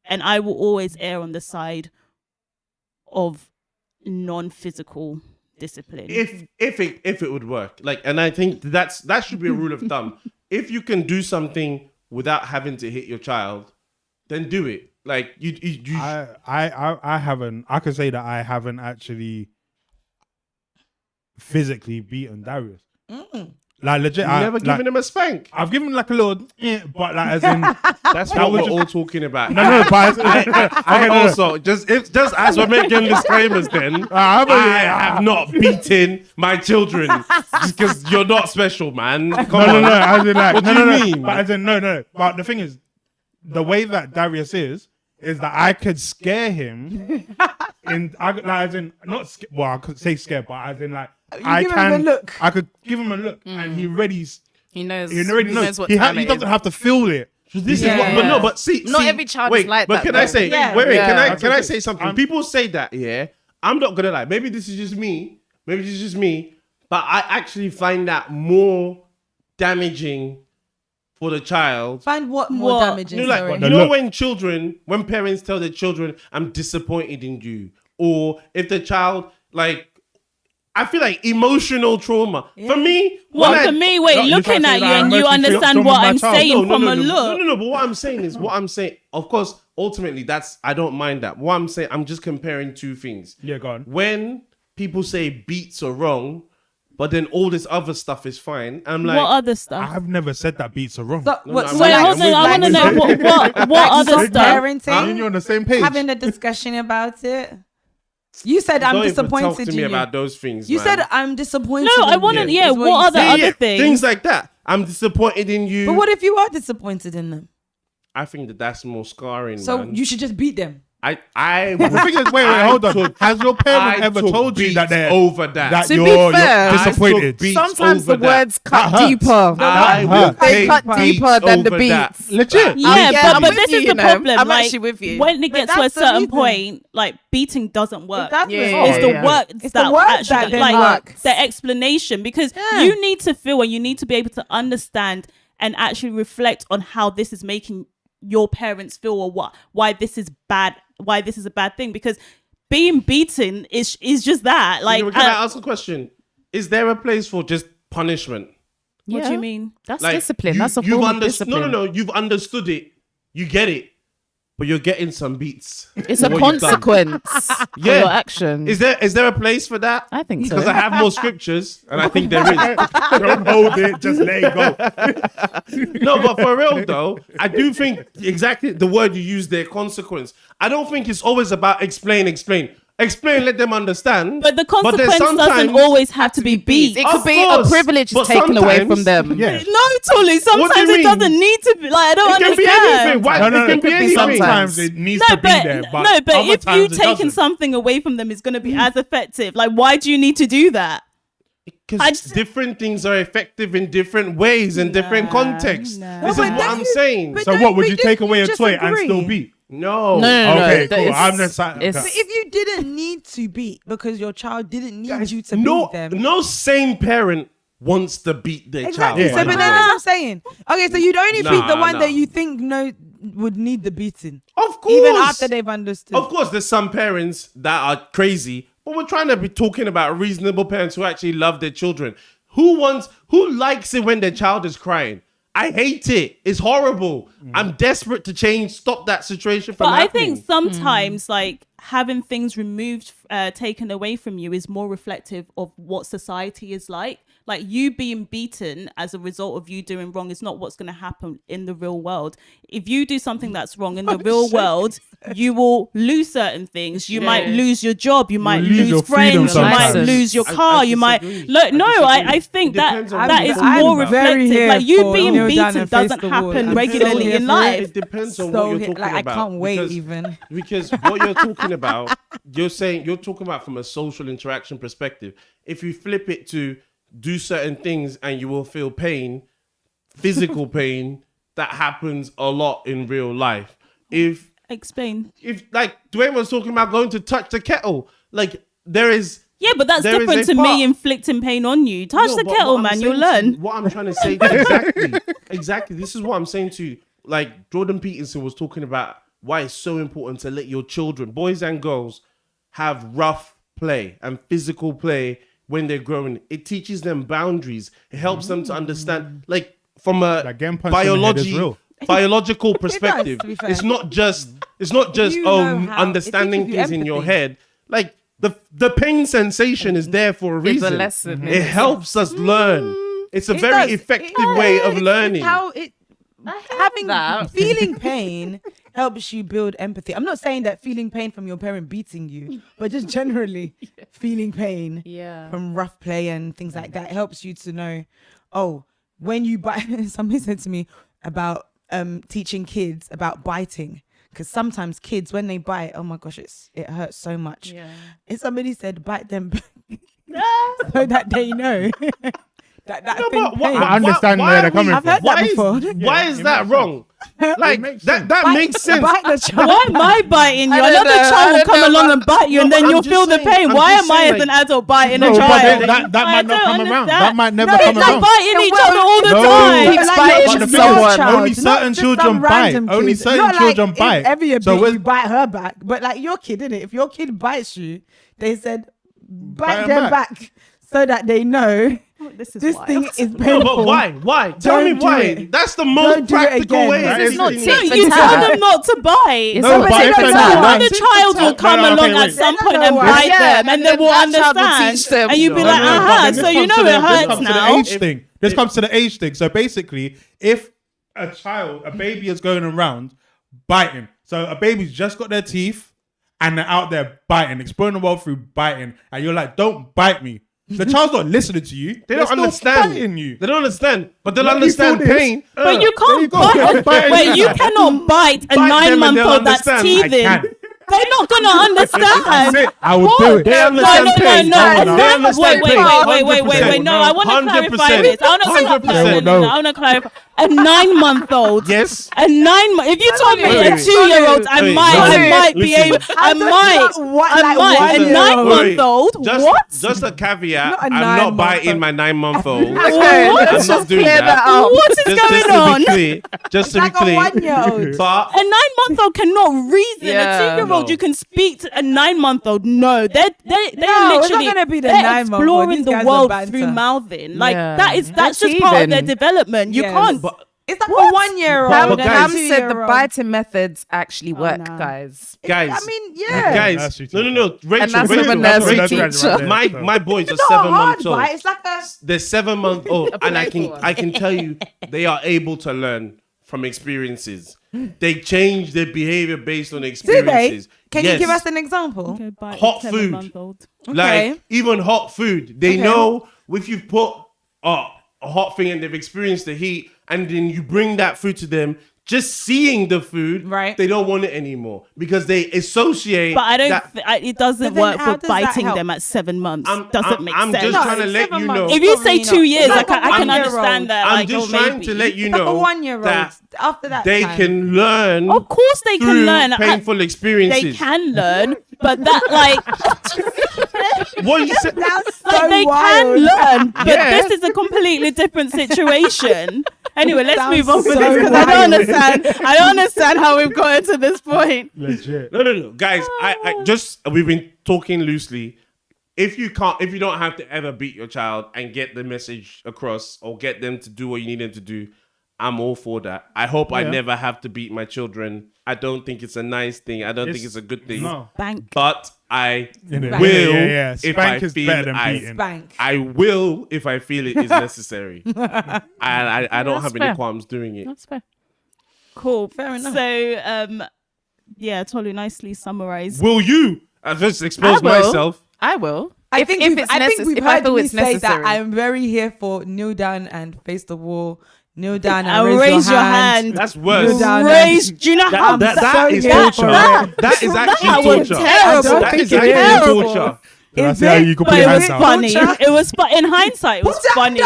and I will always err on the side of non-physical discipline. if it would work, like, and I think that should be a rule of thumb. If you can do something without having to hit your child, then do it. Like you I haven't. I can say that I haven't actually physically beaten Darius. Like legit, you never given him a spank. I've given him like a little, but like as in, That's That what was we're just- all talking about. no, but I also just as we're making disclaimers, then I have not beaten my children because you're not special, man. Come no, on. as in like, What no, do you no, mean? But as in, no. But the thing is, the way that Darius is that I could scare him as in not well, I could say scare, but as in like I give him a look. I could give him a look, and he already He knows. he already knows. what He time it doesn't is. have to feel it. This Yeah, is what, but no, but see, Not see, every child wait, is like but that, can I though. say, Yeah. wait, Yeah. can I say something? People say that, yeah. I'm not gonna lie. Maybe this is just me. But I actually find that more damaging for the child. Find what more What? damaging. You know, sorry. like, The you know look. when parents tell their children, "I'm disappointed in you," or if the child like. I feel like emotional trauma. For me, Well, when I- for me, wait, No, you looking can't say at you that and you emotional understand trauma what my I'm child. saying from a look. No. But what I'm saying is, of course, ultimately, I don't mind that. What I'm saying, I'm just comparing two things. Yeah, go on. When people say beats are wrong, but then all this other stuff is fine, I'm like, What other stuff? I've never said that beats are wrong. So, No, what, I'm Wait, like- hold on. I I'm want to with know you. what other some stuff. parenting, Me and you on the same page. having a discussion about it. You said don't I'm even disappointed talk to in me you. about those things. You man. said I'm disappointed. No, I in want you, to. Yeah, is what you other said. Yeah, other things? things like that. I'm disappointed in you. But what if you are disappointed in them? I think that's more scarring. So man. you should just beat them. I The thing is, wait, I hold on. took- Has your parent I ever took told you that beats they're over that. To be you're fair, disappointed? I took beats Sometimes the over that. words cut That hurts. deeper. I will hurt. They take cut beats deeper than the over that. beats. Legit. Yeah, Yeah, I'm but with this you, is you the know. problem. I'm like, actually with you. When it But gets to a that's the certain reason. point, like beating doesn't work. doesn't. Yeah, It's the yeah. words It's that the words actually that then like works. the explanation because Yeah. you need to feel and you need to be able to understand and actually reflect on how this is making your parents feel or why this is bad, why this is a bad thing because being beaten is just that. Like, Can I ask a question? Is there a place for just punishment? what do you mean? That's Like, discipline. you- That's a you've form of understood. discipline. No. You've understood it. You get it. But you're getting some beats. It's for a what you've done. consequence for Yeah. your action. Is there a place for that? I think so. Because I have more scriptures, and I think there is. Don't hold it. Just let it go. No, but for real though, I do think exactly the word you use there, consequence. I don't think it's always about explain. Explain, let them understand. But the then consequence doesn't sometimes- always have to be beat. It could Of be course, a privilege is but taken away from sometimes- them. Yeah. No, Tully. Sometimes you it mean? doesn't need to be. Like I don't It can be understand. anything. Why? No, It can be could be anything. sometimes. Sometimes it needs No, to be but there, but no, but other if you times it taking doesn't. something away from them is going to be as effective. Like, why do you need to do that? I Because just- different things are effective in different ways and different contexts. nah. This No, is but what then I'm you- saying. but So don't what would we you take away a just toy and agree? still beat? No. No. Okay, that cool. is- I'm just like, it's- okay. If you didn't need to beat because your child didn't need you to No, beat them. no sane parent wants to beat their Exactly. child. Yeah, So, but no. then that's what I'm saying. Okay, so you'd only beat the Nah, one nah. that you think would need the beating, Of course. even after they've understood. Of course, there's some parents that are crazy, but we're trying to be talking about reasonable parents who actually love their children. Who likes it when their child is crying? I hate it. It's horrible. I'm desperate to change, stop that situation from But I happening. think sometimes like having things removed, taken away from you is more reflective of what society is like. Like you being beaten as a result of you doing wrong is not what's going to happen in the real world. If you do something that's wrong in the real world, you will lose certain things. You might lose your job. You might lose your lose freedom friends. You might sometimes. lose your I car. You might disagree. look. No, I think It that depends on that what is you're talking more about. Very reflective. here Like you for being kneel down beaten and face doesn't the wall. happen I'm regularly so here in for life. It depends on So what you're talking like, about. I can't wait because, even. Because what you're talking about, you're talking about from a social interaction perspective. If you flip it to do certain things and you will feel pain, physical pain, that happens a lot in real life. If Explain. like Dwayne was talking about going to touch the kettle, like there is. Yeah, but that's There is different a to part- me inflicting pain on you. Touch No, the but kettle, what I'm man. You'll saying to- learn. What I'm trying to say, exactly. This is what I'm saying to you. Like Jordan Peterson was talking about why it's so important to let your children, boys and girls, have rough play and physical play when they're growing. It teaches them boundaries. It helps them to understand, like from a Like getting punched in the head is real. biological perspective. to be fair. It's not just you know how- understanding it teaches you things in your empathy. head. Like the pain sensation is there for a It's a reason. lesson. It helps us learn. It's a It very does. effective way of It's learning. How it having that. feeling pain helps you build empathy. I'm not saying that feeling pain from your parent beating you, but just generally feeling pain Yeah. from rough play and things like that helps you to know. Oh, when you bite, somebody said to me about teaching kids about biting. Because sometimes kids, when they bite, oh my gosh, it hurts so much. Yeah. And somebody said, bite them back so that they know that No, thing but pain. I understand why where are they're coming we- I've heard from. that Why before. is, why is it that makes wrong? Like makes that sense. makes sense. Bite the child. Why am I biting you? I don't Another know, child I will don't come know, along but- and bite you, No, and but then I'm you'll just feel the saying- pain. I'm Why just am I, saying, as an like- adult, biting No, a but child? that I might not don't come around. understand. That might never No, come it's like around. biting each other all the No. time. Keeps Like, biting not But the just thing is, your child, only not certain just children some bite. random Only kid. certain Not children like bite. If every So bit when- you bite her back, but like your kid, innit? If your kid bites you, they said bite 'em them back. back so that they know This is this wild. thing is No, painful. but why? Why? Tell me Don't do why. it. That's the Don't most do it practical again. way. That of is not teaching No, it. tit you for tell tat. them not to bite. It's No, not but tit if for they tat. do that- Other child will come No, okay, along at wait. some No, point no, and no, bite yeah, them, and and they then will that child will understand. teach them. And you'll be No, like, no, But aha, then this so you comes know to it the- this hurts comes to the now. age thing. This comes to the age thing. So basically, if a baby is going around biting, so a baby's just got their teeth and they're out there biting, exploring the world through biting, and you're like, don't bite me. The child's not listening to you. They They're don't still understand. biting you. They don't understand, but they'll Let me understand feel this. pain. But you There you can't go. bite. Bite Wait, you anyone. cannot bite a Bite them and 9-month-old they'll that's understand. I teething. can. They're not gonna That's understand. it. I would What? do it. They No, understand no, pain. no, They no. understand Wait, pain. wait. No, I want to 100%. clarify this. I want to 100%. No. I want to clarify. A 9-month-old. Yes. A 9 month. If you told me wait, a wait. 2-year-old, I Wait, might be listen. able. I might. A Listen, 9-month-old. Just, What? Just a caveat. Not a I'm not 9-month-old. biting my 9-month-old. Okay, What? let's I'm not just doing clear that. that up. What is Just going to on? be clear. Just to be like a clear. 1-year-old. But A 9-month-old cannot reason. Yeah. A 2-year-old, No. you can speak to. A 9-month-old, no. They're No, it's literally not gonna be the they're 9-month-old. exploring These the guys are world banter. through mouthing. Like Yeah. that's They're just part of their teething. development. You Yes. can't. but It's like What? a 1-year-old. But and a guys- Pam said the 2-year-old. biting methods actually work, no. guys. guys, I mean, yeah. guys, That's what no, you no. Rachel, And that's Rachel, from a Rachel, nursery teacher. My boys are It's not a 7 hard months old. bite. It's like a. They're 7 months old, and I playful one. can tell you they are able to learn from experiences. They change their behavior based on Do experiences. they? Can you Yes. give us an example? Hot food. Okay. Like even hot food, they know if you put a hot thing and they've experienced the heat, and then you bring that food to them, just seeing the food, Right. they don't want it anymore because they associate. But I don't. that- It doesn't But then work how for does that biting help? them at 7 months. I'm- Doesn't I'm- make I'm sense. just trying to let 7 you months. know. If you say Probably 2 not. years, It's I like can, a I can 1-year-old. understand that. I'm like, just oh, trying maybe. to let you It's like know a 1-year-old. that After that they time. can learn. Of course, they through can learn. painful experiences. They can learn, but that What you said? That's so like they wild. can learn, but Yeah. this is a completely different situation. Anyway, let's Sounds move on from so this because I don't wild. understand. I don't understand how we've gotten to this point. Legit. No, guys. I just we've been talking loosely. If you don't have to ever beat your child and get the message across or get them to do what you need them to do, I'm all for that. I hope I never have to beat my children. I don't think it's a nice thing. I don't think it's a good thing. No. Bank. But I will Yeah. if I Spank is feel better than beating. Spank. I will if I feel it is necessary. I don't have any fair. qualms doing it. That's fair. Cool. Fair enough. So, yeah, Tolu nicely summarized. Will you? I just exposed I will. myself. I will. I think we've if heard feel me it's say necessary. that I'm very here for kneel down and face the wall. Kneel down And and raise your hand. That's worse. Kneel down Raise. Do you know how That is here torture. for it. That is actually was torture. terrible. That is it actually is. torture. Did I Is say how it? you could But put it your was hands out? funny. Torture? It was in hindsight, it was Put funny.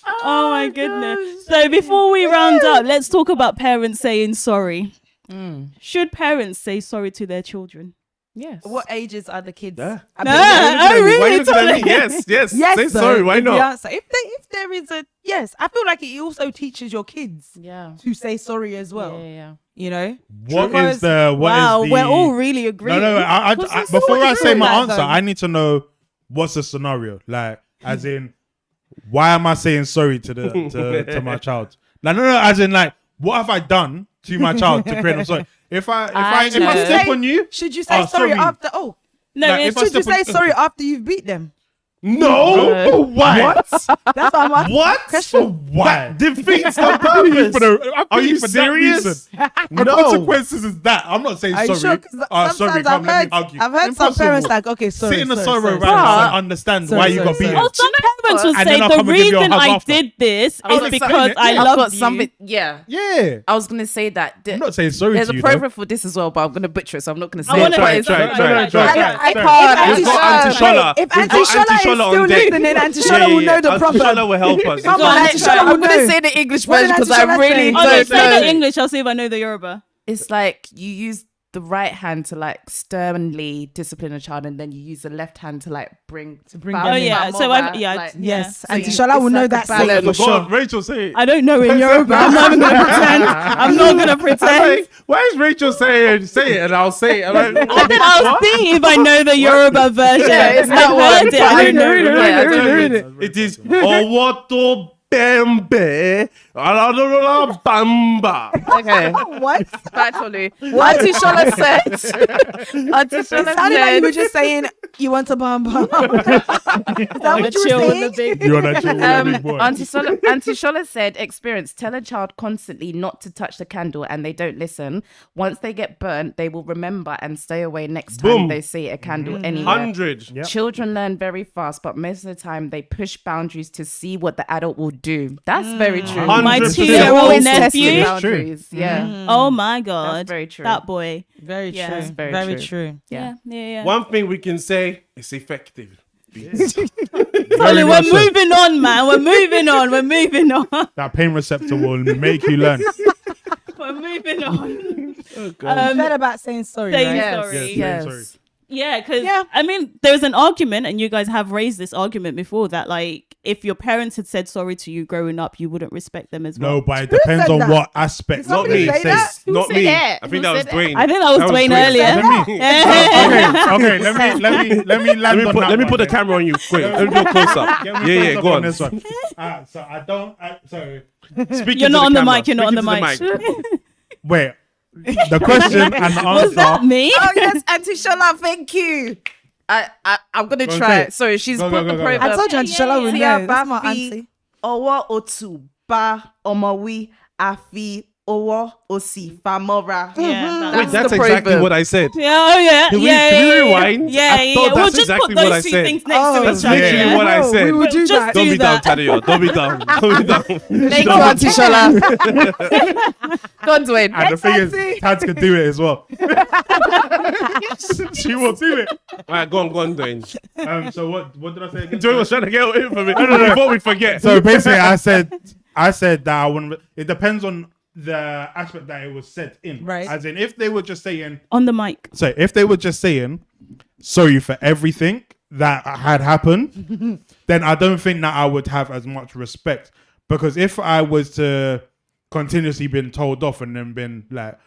Oh my goodness. So before we round up, let's talk about parents saying sorry. Should parents say sorry to their children? Yes. What ages are the kids? Yeah. I No, mean, oh, Why really? you looking at me? Totally. Yes. yes, Say though, sorry. Why is the not? answer. If there is a yes, I feel like it also teaches your kids Yeah. to say sorry as well. Yeah. You know, What Because- is the? What is Wow, the? we're all really agreeing. No. What's the Before I story say my like answer, that? I need to know what's the scenario. Like, as in, why am I saying sorry to to my child? Like, no. As in, like, what have I done to my child to create them sorry? If I know. step on you, should you say Oh, sorry sorry. after? Oh, No, Like, it's if I should you step on- say sorry after you've beat them? No. Why? What? That's what I'm asking. What? Why? Defeats the I'm purpose. Are you for that serious? reason? The No. consequences is that. I'm not saying Are you sorry. sure? 'Cause Sorry, sometimes come, let me argue. I've heard some Impossible. parents like, okay, sorry. Sit in the sorry, sorrow sorry, right sorry. now and understand Sorry, why you sorry, got beaten. sorry. Oh, some parents will And say then I'll the come and give you a reason hug I after. did this was is saying because it. I I've love got you. something. Yeah. Yeah. I was gonna say that. I'm not saying sorry There's to a you. proverb for this as well, but I'm gonna butcher it, so I'm not gonna say I it. want to Try But it, it's- try it, try it, try it. I If can't. We've got Auntie Shola. If We've Auntie got Shola Auntie is Shola still on deck. listening, Auntie Shola will know the Auntie proverb. Shola will help us. Come Go on, on, Auntie try it. Shola will I'm gonna know. say the English What did version because Auntie I Shola really say? Oh, no, don't say the know. English. I'll see if I know the Yoruba. It's like you use the right hand to like sternly discipline a child, and then you use the left hand to like bring bring Oh them in. yeah, so I've yeah. Yes, So Auntie you- Shola will it's know like a that balance. saying for Go sure. on, Rachel, say it. I don't know in Yoruba. I'm not even gonna pretend. I'm not gonna I'm pretend. like, why is Rachel saying say it and I'll say it? I'm like, I think I'll see if I know the Yoruba version. Yeah, it's I've that one. heard it. I don't know. Yeah, I don't know. it is Owoto Bembe Aladorola Bamba. Okay. What? Actually, Auntie Shola said. Auntie It Shola sounded like you were said. just saying you want a bum bum. Is that what you Chill were with the saying? big. You're not chill with a big boy. Auntie Shola said, experience, tell a child constantly not to touch the candle and they don't listen. Once they get burnt, they will remember and stay away next time Boom. they see a candle anywhere. 100. Yep. Children learn very fast, but most of the time they push boundaries to see what the adult will do. That's very true. My 100%. They're two-year-old always testing nephew. boundaries. Yeah. Oh my god, That's very true. That boy. Very Yeah. true. That's very Very true. true. Yeah, yeah. One thing we can say is effective. Totally, we're much so. moving on, man. We're moving on. We're moving on. That pain receptor will make you learn. We're moving on. You said about saying sorry, saying right? Yes. sorry. Yes. Yes. Sorry. Yeah, because Yeah. I mean, there's an argument, and you guys have raised this argument before that, like, if your parents had said sorry to you growing up, you wouldn't respect them as well. No, but it depends said on that? what aspect. Did somebody they say that? Not said me. that? I think Who that was said Dwayne. I think that was Dwayne earlier. Okay, okay. Let me land on that Let me one put the then. camera on you quick. Let me do a close up. Get me Yeah, close up go on. this one. So I don't. Sorry. Speaking You're to not the on the camera. mic. You're not on the Speaking to mic. Wait. The question and the Was that answer. me? Oh yes, Auntie Shola, thank you. I'm gonna Go try on, it. Sorry, she's Go, put go, the go, go. proverb. I told you Auntie Shola would Tí know. a That's bá my fi auntie. ọwọ́ òtún bá ọmọ wí, a fi ọwọ́ òsì fà mọ́ra. Yeah, Wait, that's the exactly proverb. what I said. Yeah, oh yeah, Can we- yeah, can we yeah, rewind? Yeah, I yeah, thought yeah. We'll that's just exactly put what I those two said. things next to That's each other. literally Yeah. what I No, said. we would do Just that. Don't do be down, that. Tadio. Don't be down. Don't be down. Thank you, Auntie Shola. Go on, Dwayne. And the thing is, Tads can do it as well. She will do it. All right, go on, Dwayne. So what did I say again? Joey was trying to get away from it. Before we forget. So basically, I said that I wouldn't. It depends on the aspect that it was said in. Right. As in, if they were just saying, On the mic. so if they were just saying sorry for everything that had happened, then I don't think that I would have as much respect. Because if I was to continuously been told off and then been like,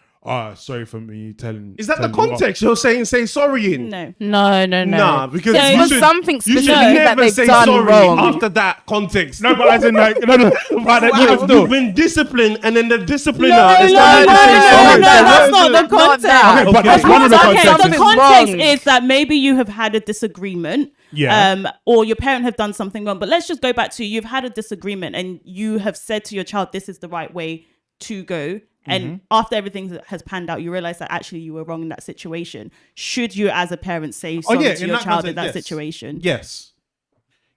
sorry for me telling. Is that the telling you off." context you're saying say sorry in? No. No. Nah, because So- you For should, something you should specific that never they've say done sorry wrong. after that context. No, but as in like no, but then You've still. been disciplined, and then the discipliner No, is no, telling you to say no, sorry. that's not the Not context. that. Okay, but that's Okay. one of the Okay, contexts. the Something's context wrong. is that maybe you have had a disagreement, Yeah. or your parent have done something wrong. But let's just go back to you've had a disagreement and you have said to your child, "This is the right way to go." And after everything has panned out, you realize that actually you were wrong in that situation. Should you, as a parent, say sorry to in your that child in context, that yes. situation? Yes,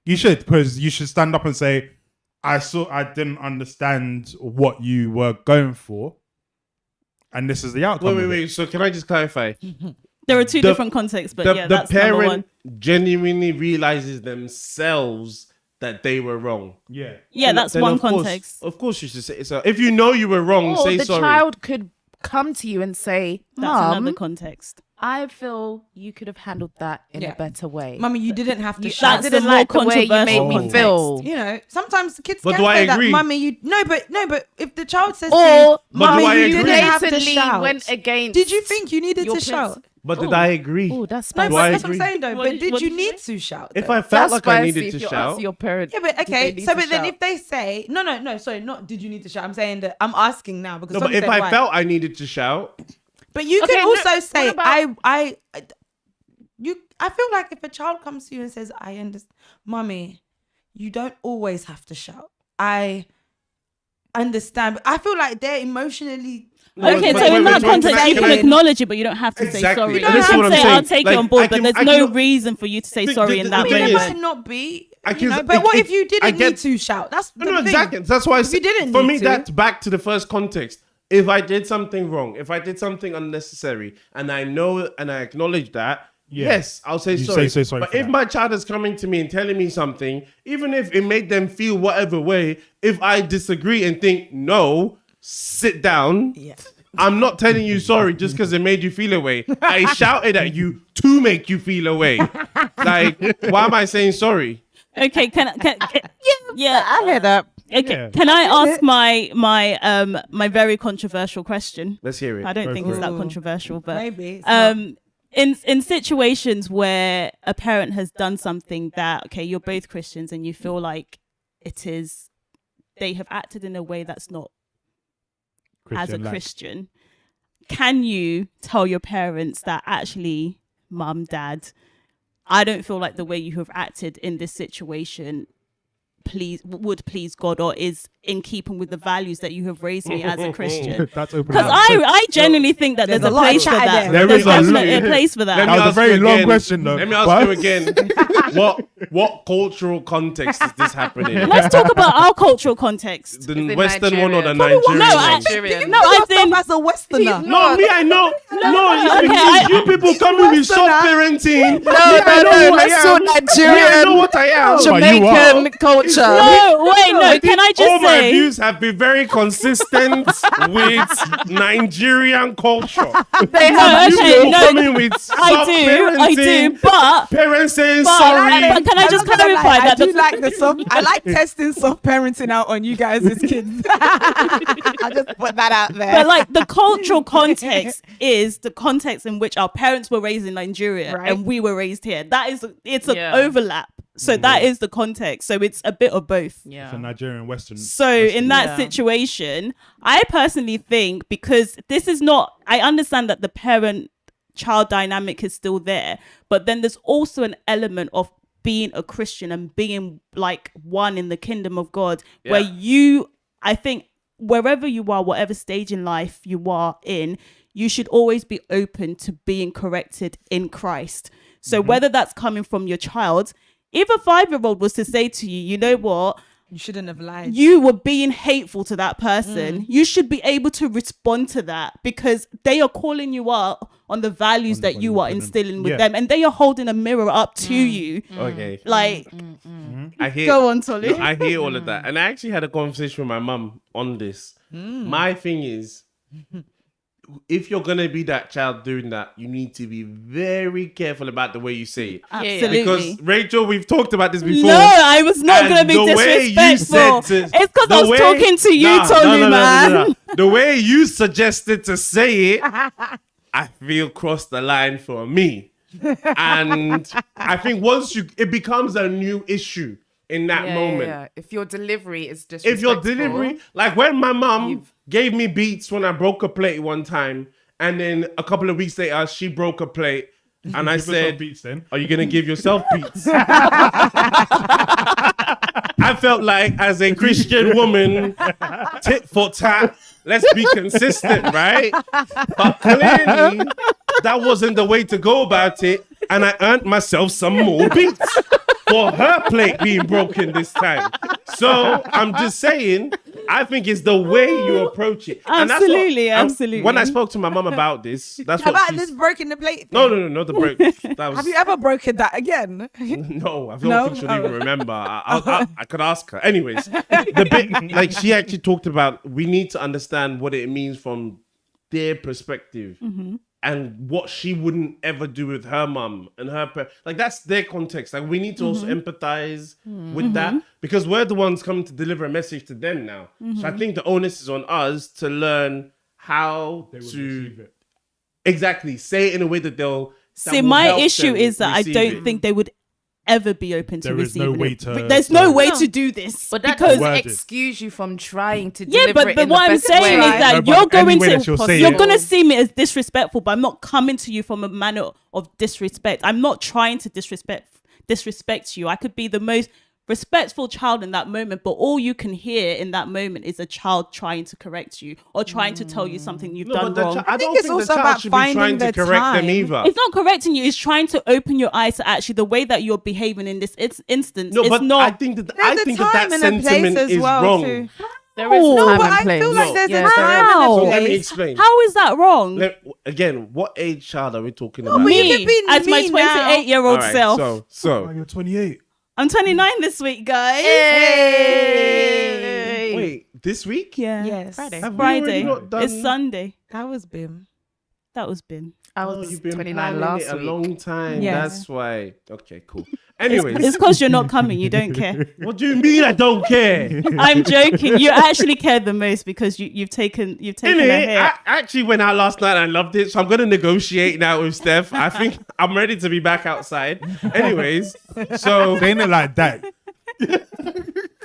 you should, because you should stand up and say, I didn't understand what you were going for, and this is the outcome. Wait. So can I just clarify? There are two The- different contexts, but yeah, the that's number one. parent genuinely realizes themselves that they were wrong. Yeah. Yeah, that's Then one of course- context. Of course, you should say so. If you know you were wrong, Or say the sorry. child could come to you and say, That's another "Mum, context. I feel you could have handled that in Yeah. a better way. Mummy, you didn't have to You, shout. I That's didn't the more like the way you made controversial me context. feel." You know, sometimes the kids But can do I say agree? that, "Mummy, you but if the child says, Or to you, But do Mummy, I you agree? didn't have to blatantly shout." went against. Did you think you needed your to shout? But did I agree? Oh, that's No, spicy. Do but I that's what I'm agree? saying though. What But did- did what you did you need say? to shout? If though? I felt That's like I spicy needed if to you shout, ask your parent. Yeah, but did they okay. need So, to but then shout? if they say no, sorry, not did you need to shout? I'm saying that I'm asking now because no. But someone if said I why. felt I needed to shout, But you Okay, can no, also what say, about- I feel like if a child comes to you and says, "I understand, Mummy, you don't always have to shout. I understand." But I feel like they're emotionally. Okay, but so in wait, that wait, context, can I- you can can I- acknowledge it, but you don't have to say Exactly. sorry. You You don't can have to. say, "I'll saying. take Like, it on board," I but can- there's I no can- reason for you to say sorry in the that I mean, thing it is- might moment. not be. I You can- know, but what it- if you I didn't get- need to shout? That's the no, thing. exactly. That's why I If you didn't for need me, to. that's back to the first context. If I did something wrong, if I did something unnecessary, and I know and I acknowledge that, Yeah. yes, I'll say You sorry. say sorry But for if that. my child is coming to me and telling me something, even if it made them feel whatever way, if I disagree and think no, sit down. Yeah. I'm not telling you sorry just because it made you feel away. I shouted at you to make you feel away. Like, why am I saying sorry? Okay, yeah. I hear that. Okay, Yeah. can I ask my very controversial question? Let's hear it. I don't Go think for it's it. that controversial, but Maybe. It's not. in situations where a parent has done something that, okay, you're both Christians and you feel like they have acted in a way that's not as a Christian-like. Christian, can you tell your parents that actually, Mum, Dad, I don't feel like the way you have acted in this situation would please God, or is in keeping with the values that you have raised me as a Christian? That's open. Because I genuinely think that there's There's a a lot of place for chat that. there. There's There is a definitely a lot. place for Let that. me That was a ask very you long again. question, though. Let me ask But- you again. what cultural context is this happening in? Let's talk about our cultural context. The in Western one or the Nigeria. Nigerian No, one? Nigerian. No, I think as a Westerner. No, me, I know. No, okay, it's you people coming with soft parenting. No, I so am. Me, I know Nigerian, what I am. But you are. Jamaican culture. no, wait, no. Can I All just my say? views have been very consistent with Nigerian culture. They No, have You okay, people no, coming with soft I do, parenting, but parents saying But- sorry. but can I just I'm not gonna clarify lie, that I do the- like the soft. I like testing soft parenting out on you guys as kids. I just put that out there. But like the cultural context is the context in which our parents were raised in Nigeria Right. and we were raised here. It's an Yeah. overlap. So that is the context. So it's a bit of both. It's a Yeah. Nigerian Western. So in that Yeah. situation, I personally think, because this is not, I understand that the parent child dynamic is still there, but then there's also an element of being a Christian and being like one in the kingdom of God, where I think wherever you are, whatever stage in life you are in, you should always be open to being corrected in Christ. So whether that's coming from your child, if a 5-year-old was to say to you, you know what, you shouldn't have lied. you were being hateful to that person, you should be able to respond to that, because they are calling you out on the values that you are instilling with Yeah. them, and they are holding a mirror up to you. Okay. Like, I hear go on, Tolu. I hear all of that. And I actually had a conversation with my mum on this. My thing is, if you're gonna be that child doing that, you need to be very careful about the way you say it. Absolutely. Because Rachel, we've talked about this before. No, I was not going to be the way you disrespectful. said It's because I was talking to you, Tolu, man. The way you suggested to say it, I feel crossed the line for me. And I think once it becomes a new issue in that moment. Yeah. If your delivery is just If your delivery, like when my mum gave me beats when I broke a plate one time, and then a couple of weeks later she broke a plate, and I said, beats, then. "Are you gonna give yourself beats?" I felt like, as a Christian woman, tit for tat, let's be consistent, right? But clearly, that wasn't the way to go about it, and I earned myself some more beats for her plate being broken this time. So I'm just saying, I think it's the way you approach it. And that's Absolutely, what, absolutely. When I spoke to my mum about this, that's How what about she this said. broken the plate thing? No, not the break. That was, Have you ever broken that again? No, I don't No? think she'll even remember. I could ask her. Anyways, the bit, like, she actually talked about, we need to understand what it means from their perspective. And what she wouldn't ever do with her mum and her like, that's their context. Like, we need to also empathize with that, because we're the ones coming to deliver a message to them now. So I think the onus is on us to learn how They will to receive it. exactly say it in a way that they'll. that See, will my help issue them is that I receive don't it. think they would ever be open to There is no receiving way it. to- But there's no way No. to do this. But that because doesn't Worded. excuse you from trying to yeah, deliver but it in what the I'm best saying way. is that No, but you're going any way that she'll say you're it. going to see me as disrespectful, but I'm not coming to you from a manner of disrespect. I'm not trying to disrespect you. I could be the most respectful child in that moment, but all you can hear in that moment is a child trying to correct you or trying to tell you something you've No, done but the wrong. I don't it's think also the child about should be trying finding to the correct them time. either. It's not correcting you. It's trying to open your eyes to actually the way that you're behaving in this instance. No, it's but not. I think that There's a that time and a place sentiment as is well wrong. too. There is No, time but and I place. feel like there's Yeah, a time and How? a Let me place. explain. How is that wrong? Again, what age child are we talking No, about? but you Me, can be as my me now. 28-year-old All right, self. Oh, so you're 28. I'm 29 this week, guys. Hey. wait, this week? Yeah. Yes. Friday. Have we already Friday. not done- It's Sunday. That was Bim. That was Bim. I Oh, was you've been 29 planning last it a week. long time. Yeah. That's why. Okay, cool. Anyways, It's because you're not coming. You don't care. what do you mean I don't care? I'm joking. You actually care the most because you've taken a Innit? hit. I actually went out last night and I loved it, so I'm gonna negotiate now with Steph. I think I'm ready to be back outside. Anyways, so Saying it like that.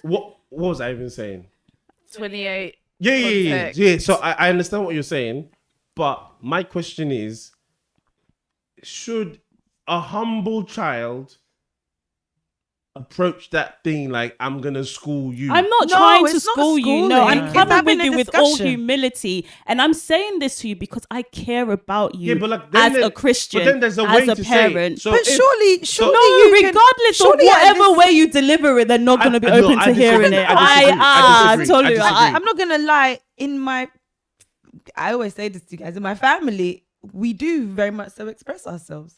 what was I even saying? 28. Yeah. Context. So I understand what you're saying, but my question is, should a humble child approach that thing like, I'm gonna school you? I'm not No, trying to it's not school you. No, schooling. I'm It's coming having with a you with all discussion. humility. And I'm saying this to you because I care about you Yeah, but like, then as there- a Christian, but then there's a as way a to say it. parent. So But if- surely No, you can- regardless of surely at whatever this- way you deliver it, they're not going to be no, open I to disagree. hearing it. I disagree. Tolu, I disagree. I'm not gonna lie. I always say this to you guys. In my family, we do very much so express ourselves,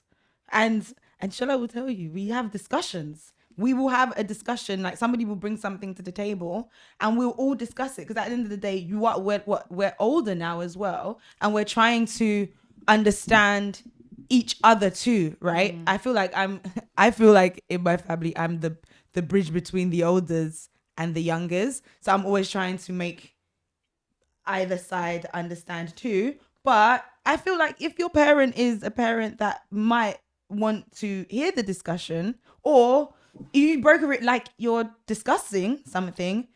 and Shola will tell you, we have discussions. We will have a discussion. Like, somebody will bring something to the table, and we'll all discuss it. Because at the end of the day, we're older now as well, and we're trying to understand each other too, right? I feel like in my family, I'm the bridge between the elders and the youngers. So I'm always trying to make either side understand too. But I feel like if your parent is a parent that might want to hear the discussion, or you broker it like you're discussing something,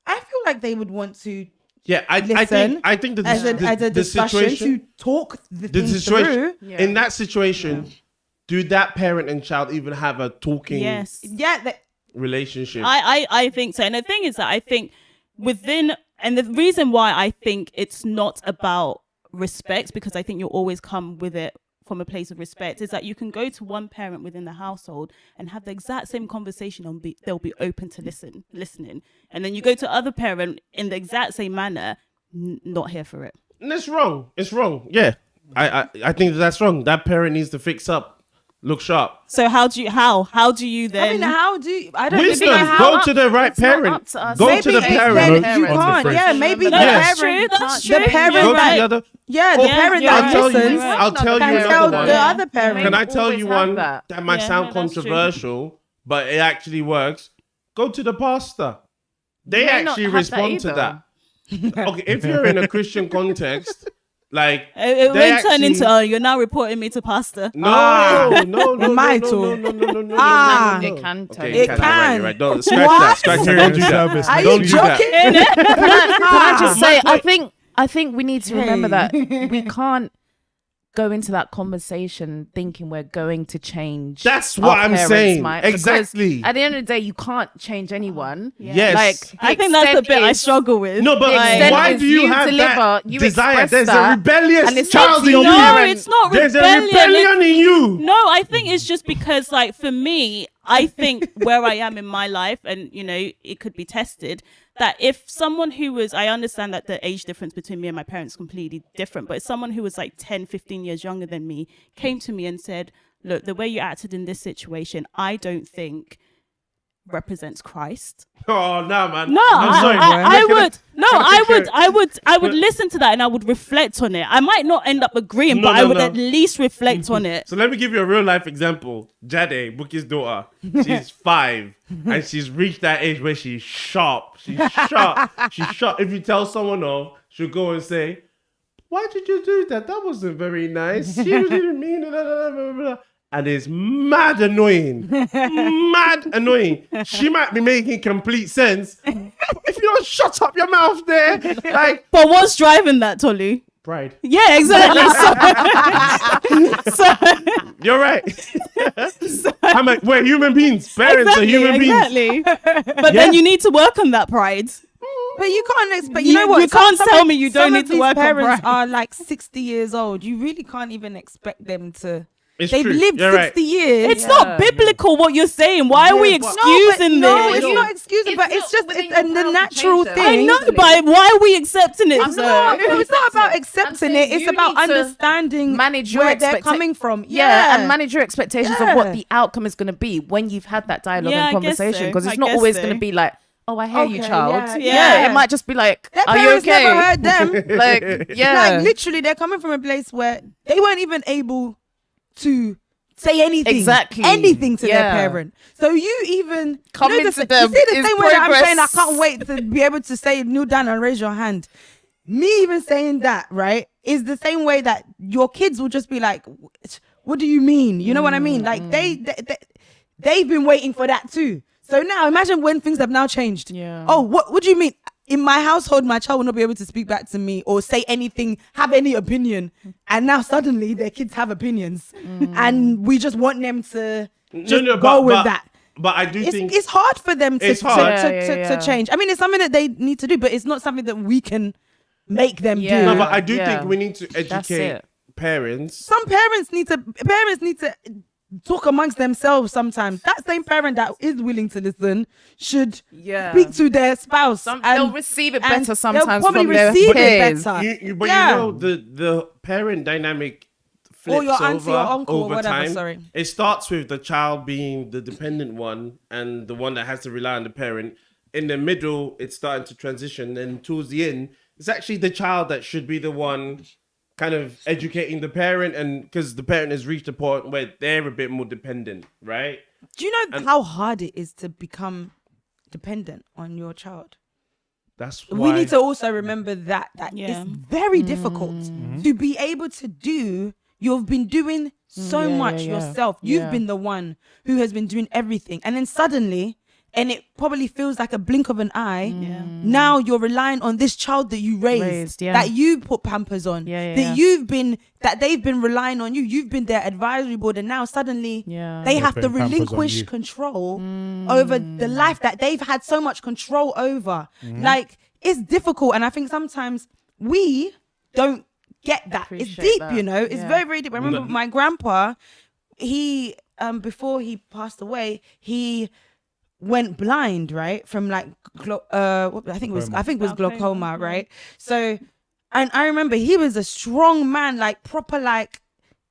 I feel like they would want to Yeah, I listen think that as a discussion situation, to talk the the things situation through. Yeah. in that situation, do that parent and child even have a talking Yes. Yeah, relationship? I think so. And the thing is that I think and the reason why I think it's not about respect, because I think you'll always come with it from a place of respect, is that you can go to one parent within the household and have the exact same conversation and they'll be open to listening. And then you go to other parent in the exact same manner, not here for it. And it's wrong. It's wrong. Yeah, I think that's wrong. That parent needs to fix up. Look sharp. So how do you then? I mean, how do you, I don't Wisdom. think how. Go to the right It's not parent. up to us. Go Maybe to the it's parent. then No, you on the can't. fridge. Yeah, maybe the That's parent. true. That's The true. parent Go You're to right. the other. Yeah, the Yeah, parent you're that right. I'll tell you. listens I'll tell you can another tell one. the other parent. Can I tell always you have one that. that might Yeah, sound no, that's true. controversial, but it actually works? Go to the pastor. They may not actually have that respond to either. that. Okay, if you're in a Christian context, like It they won't turn actually- into, oh, you're now reporting me to pastor. no, It might no, too. no. Ah. no. It can turn Okay, It you're right, can. you're right. Don't scratch that. Scratch that. Don't do that. Service. Are Don't you do that. joking? Can I just say, my point- I think we need to remember that Hey. we can't go into that conversation thinking we're going to change. That's our what I'm parents' saying. mind, because Exactly. At the end of the day, you can't change anyone. Yes. Like I think that's the bit I struggle with. No, but Like- extent why is do you you have deliver, that you desire? express There's a that, rebellious and it's child up to in you. your No, parents. it's not There's a rebellion. rebellion in you. No, I think it's just because, like, for me, I think where I am in my life, and, you know, it could be tested, that if someone who was, I understand that the age difference between me and my parents is completely different, but if someone who was like 10, 15 years younger than me came to me and said, look, the way you acted in this situation, I don't think represents Christ. Oh no, man. No, I'm sorry, I man. would. No, Can I take I would listen to that and I would reflect on it. I might not end up agreeing, No, but I no, would no. at least reflect on it. So let me give you a real life example. Jade, Buki's daughter, she's 5 and she's reached that age where she's sharp. She's sharp. She's sharp. If you tell someone off, she'll go and say, "Why did you do that? That wasn't very nice. She didn't mean it." Blah, blah, blah, blah. And it's mad annoying. Mad annoying. She might be making complete sense. If you don't shut up your mouth there, like But what's driving that, Tolu? pride. Yeah, exactly. So, You're right. We're human beings. Parents are human beings. exactly. But then you need to work on that pride. But you can't expect. You You- know what? you can't Some tell of- me you don't some need of to these work on parents pride. are like 60 years old. You really can't even expect them to. It's They've true. lived You're 60 right. years. It's not biblical what you're saying. Why are we Yeah, but- excusing no, this? it's not excusing, It's but it's not just within it's your the power to natural change that. thing. I know, but why are we accepting it? I'm sir? not. No, it's not about accepting saying it. It's you about need to understanding manage your where they're expecta- coming from. Yeah, and manage your expectations Yeah. of what the outcome is going to be when you've had that dialogue Yeah, and I guess conversation. so. Because I it's not guess always so. going to be like, "Oh, I hear you, Okay, child." yeah, Yeah, yeah. it might just be like, Their "Are you parents okay?" never heard them. Like, yeah, Like literally, they're coming from a place where they weren't even able to say anything, Exactly. anything to their Yeah. parent. So you even Coming the, to you them see the is same way that I'm saying I progress. can't wait to be able to say kneel down and raise your hand. Me even saying that, right, is the same way that your kids will just be like, "What do you mean?" You know what I mean? Like they've been waiting for that too. So now imagine when things have now changed. Yeah. Oh, what do you mean? In my household, my child will not be able to speak back to me or say anything, have any opinion. And now suddenly their kids have opinions. And we just want them to just go with that. But I do think It's hard for them to, It's hard. to change. I mean, it's something that they need to do, but it's not something that we can make them Yeah. do. no, but I do Yeah. think we need to educate it. parents. Some parents need to talk amongst themselves sometimes. That same parent that is willing to listen should Yeah. speak to their spouse. they'll receive it and better sometimes they'll probably from their receive peers. it better. But Yeah. you know the parent dynamic flips Or your auntie over or uncle or over whatever, time. sorry. It starts with the child being the dependent one and the one that has to rely on the parent. In the middle, it's starting to transition, and towards the end, it's actually the child that should be the one kind of educating the parent, and because the parent has reached a point where they're a bit more dependent, right? Do you know how hard it is to become dependent on your child? That's We why need to also remember that Yeah. it's very difficult to be able to do. You've been doing so yeah, much yeah, yeah. yourself. You've Yeah. been the one who has been doing everything, and then suddenly, and it probably feels like a blink of an eye. Now you're relying on this child that you raised, yeah. that you put Pampers on, Yeah, that yeah. that they've been relying on you. You've been their advisory board, and now suddenly Yeah. they have to putting Pampers on relinquish you. control over the life that they've had so much control over. Like, it's difficult, and I think sometimes we don't get that. It's Appreciate deep, that. you know. It's Yeah. very, very deep. I remember my grandpa, he before he passed away, he went blind, right? From like I think it was glaucoma, right? So, and I remember he was a strong man, like proper, like